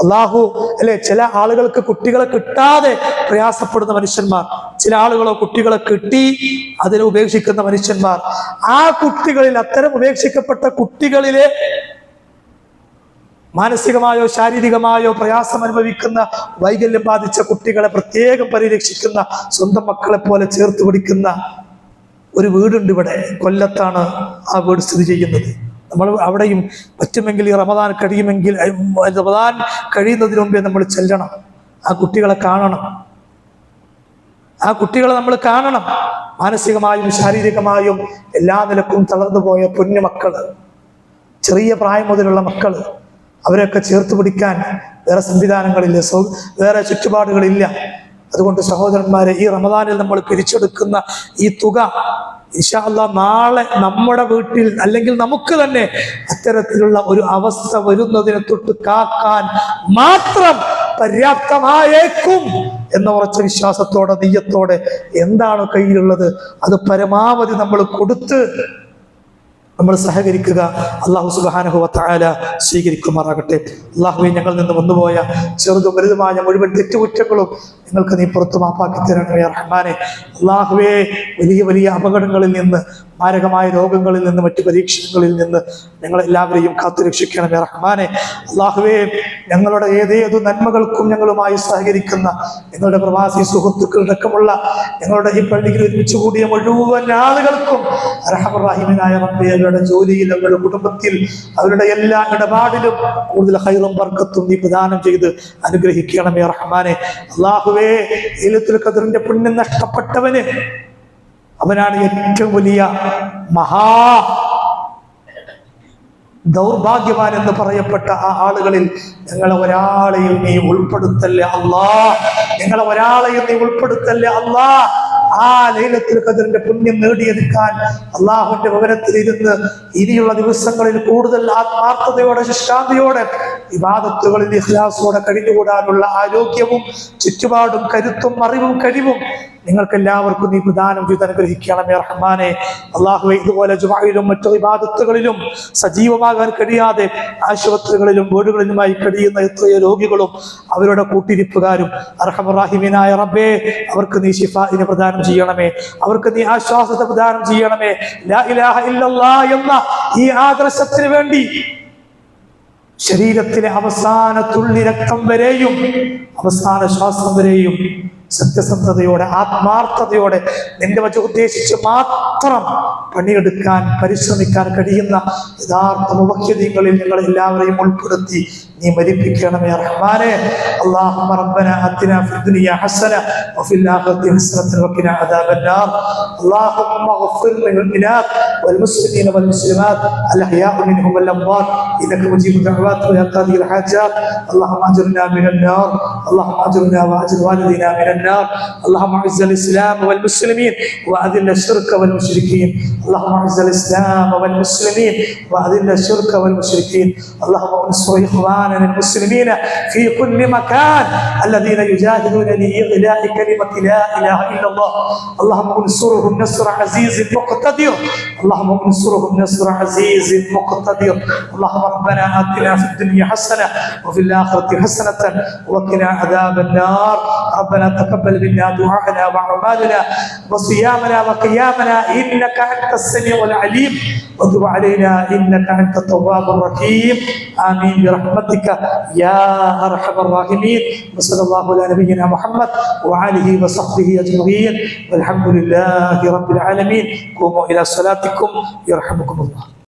അള്ളാഹു അല്ലെ, ചില ആളുകൾക്ക് കുട്ടികളെ കിട്ടാതെ പ്രയാസപ്പെടുന്ന മനുഷ്യന്മാർ, ചില ആളുകളോ കുട്ടികളെ കിട്ടി അതിനെ ഉപേക്ഷിക്കുന്ന മനുഷ്യന്മാർ. ആ കുട്ടികളിൽ, അത്തരം ഉപേക്ഷിക്കപ്പെട്ട കുട്ടികളിലെ മാനസികമായോ ശാരീരികമായോ പ്രയാസം അനുഭവിക്കുന്ന, വൈകല്യം ബാധിച്ച കുട്ടികളെ പ്രത്യേകം പരിരക്ഷിക്കുന്ന, സ്വന്തം മക്കളെ പോലെ ചേർത്ത് പിടിക്കുന്ന ഒരു വീടുണ്ട്. ഇവിടെ കൊല്ലത്താണ് ആ വീട് സ്ഥിതി ചെയ്യുന്നത്. നമ്മൾ അവിടെയും പറ്റുമെങ്കിൽ ഈ റമദാൻ കഴിയുന്നതിന് മുമ്പേ നമ്മൾ ചെല്ലണം. ആ കുട്ടികളെ കാണണം. നമ്മൾ കാണണം. മാനസികമായും ശാരീരികമായും എല്ലാ നിലക്കും തളർന്നു പോയ പൊന്നുമക്കള്, ചെറിയ പ്രായം മുതലുള്ള മക്കള്, അവരെയൊക്കെ ചേർത്ത് പിടിക്കാൻ വേറെ സംവിധാനങ്ങളില്ല, വേറെ ചുറ്റുപാടുകളില്ല. അതുകൊണ്ട് സഹോദരന്മാരെ, ഈ റമദാനിൽ നമ്മൾ പിരിച്ചെടുക്കുന്ന ഈ തുക ഇൻഷാ അല്ലാഹ് നാളെ നമ്മുടെ വീട്ടിൽ അല്ലെങ്കിൽ നമുക്ക് തന്നെ അത്തരത്തിലുള്ള ഒരു അവസ്ഥ വരുന്നതിനെ തൊട്ട് കാക്കാൻ മാത്രം പര്യാപ്തമായേക്കും എന്ന ഉറച്ച വിശ്വാസത്തോടെ, നെയ്യത്തോടെ എന്താണോ കയ്യിലുള്ളത് അത് പരമാവധി നമ്മൾ കൊടുത്ത് നമ്മൾ സഹകരിക്കുക. അള്ളാഹു സുബ്ഹാനഹു വ തആല സ്വീകരിക്കുമാറാകട്ടെ. അള്ളാഹുവേ, ഞങ്ങളിൽ നിന്ന് വന്നുപോയ ചെറുതും വലുതുമായ മുഴുവൻ തെറ്റുകുറ്റങ്ങളും നിങ്ങൾക്ക് നീ പുറത്തു മാപ്പാക്കി തരണമേ റഹ്മാനെ. അള്ളാഹുവേ, വലിയ വലിയ അപകടങ്ങളിൽ നിന്ന് മാരകമായ രോഗങ്ങളിൽ നിന്ന് മറ്റു പരീക്ഷണങ്ങളിൽ നിന്ന് ഞങ്ങളെല്ലാവരെയും കാത്തുരക്ഷിക്കണമേ റഹ്മാനെ. അള്ളാഹുവേ, ഞങ്ങളുടെ ഏതേതു നന്മകൾക്കും ഞങ്ങളുമായി സഹകരിക്കുന്ന ഞങ്ങളുടെ പ്രവാസി സുഹൃത്തുക്കളടക്കമുള്ള ഞങ്ങളുടെ ഈ പള്ളിയിൽ ഒരുമിച്ച് കൂടിയ മുഴുവൻ ആളുകൾക്കും അർഹമർ റഹീമനായ റബ്ബേ, അവരുടെ ജോലിയിൽ, അവരുടെ കുടുംബത്തിൽ, അവരുടെ എല്ലാ ഇടപാടിലും കൂടുതൽ ഖൈറും ബർക്കത്തും നീ പ്രദാനം ചെയ്ത് അനുഗ്രഹിക്കണമേ റഹ്മാനെ. അള്ളാഹുവേ, ലൈലത്തുൽ ഖദ്റിന്റെ പുണ്യം നഷ്ടപ്പെട്ടവന് അവനാണ് ഏറ്റവും വലിയ മഹാ ദൗർഭാഗ്യവാൻ എന്ന് പറയപ്പെട്ട ആ ആളുകളിൽ ഞങ്ങളെ ഒരാളെയും നീ ഉൾപ്പെടുത്തല്ലേ അല്ലാ. ഞങ്ങളെ ഒരാളെയും നീ ഉൾപ്പെടുത്തല്ലേ അല്ലാ. ആ ലൈലത്തുൽ ഖദ്റിന്റെ പുണ്യം നേടിയെടുക്കാൻ അള്ളാഹുവിന്റെ ഭവനത്തിലിരുന്ന് ഇനിയുള്ള ദിവസങ്ങളിൽ കൂടുതൽ ആത്മാർത്ഥതയോടെ, ശുഷ്കാന്തിയോടെ, ഇബാദത്തുകളിൽ ഇഖ്ലാസോടെ കഴിഞ്ഞുകൂടാനുള്ള ആരോഗ്യവും ചുറ്റുപാടും കരുത്തും അറിവും കഴിവും നിങ്ങൾക്ക് എല്ലാവർക്കും നീ പ്രദാനം ചെയ്ത് അനുഗ്രഹിക്കണമേ റഹ്മാനെ. അള്ളാഹുവേ, ഇതുപോലെ ജുമഅയിലും മറ്റു ഇബാദത്തുകളിലും സജീവമാകാൻ കഴിയാതെ ആശുപത്രികളിലും വീടുകളിലുമായി കഴിയുന്ന എത്രയോ രോഗികളും അവരുടെ കൂട്ടിരിപ്പുകാരും അർഹമർ റഹീമനായ റബ്ബേ, അവർക്ക് നീ ശിഫാഇനെ പ്രദാനം ചെയ്യണമേ, അവർക്ക് നീ ആശ്വാസത്തെ പ്രദാനം ചെയ്യണമേ. ലാ ഇലാഹ ഇല്ലല്ലാഹ് എന്ന ഈ ആദർശത്തിന് വേണ്ടി ശരീരത്തിലെ അവസാന തുള്ളി രക്തം വരെയും അവസാന ശ്വാസം വരെയും സത്യസന്ധതയോടെ, ആത്മാർത്ഥതയോടെ നിന്റെ വച ഉദ്ദേശിച്ച് മാത്രം പണിയെടുക്കാൻ പരിശ്രമിക്കാൻ കഴിയുന്ന യഥാർത്ഥ മുവഹ്ഹിദീങ്ങളിൽ ഞങ്ങൾ എല്ലാവരെയും ഉൾപ്പെടുത്തി നീ മരിപ്പിക്കണമേ റഹ്മാനെ. اللهم ربنا آتنا في الدنيا حسنة وفي الآخرة حسنة وقنا عذاب النار. اللهم اغفر للمؤمنات والمسلمين والمسلمات الأحياء منهم والأموات إنك مجيب الدعوات ويا قاضي الحاجات. اللهم أجرنا من النار، اللهم أجرنا وأجر والدينا من النار. اللهم أعز الإسلام والمسلمين وأذل الشرك والمشركين. اللهم أعز الإسلام والمسلمين وأذل الشرك والمشركين. اللهم انصر إخواننا المسلمين في كل مكان الذين يجاهدون لإعلاء كلمة لا إله إلا الله. اللهم انصرهم نصر عزيز مقتدر. اللهم انصرهم نصر عزيز مقتدر. اللهم ربنا آتنا في الدنيا حسنة وفي الآخرة حسنة وقنا عذاب النار. ربنا تقبل منا دعاءنا وأعمالنا وصيامنا وقيامنا إنك أنت السميع العليم وتب علينا إنك أنت التواب الرحيم. آمين برحمتك يا أرحم الراحمين. وصلى الله على نبينا محمد وآله وصحبه أجمعين والحمد لله رب العالمين. قوموا إلى صلاتكم يرحمكم الله.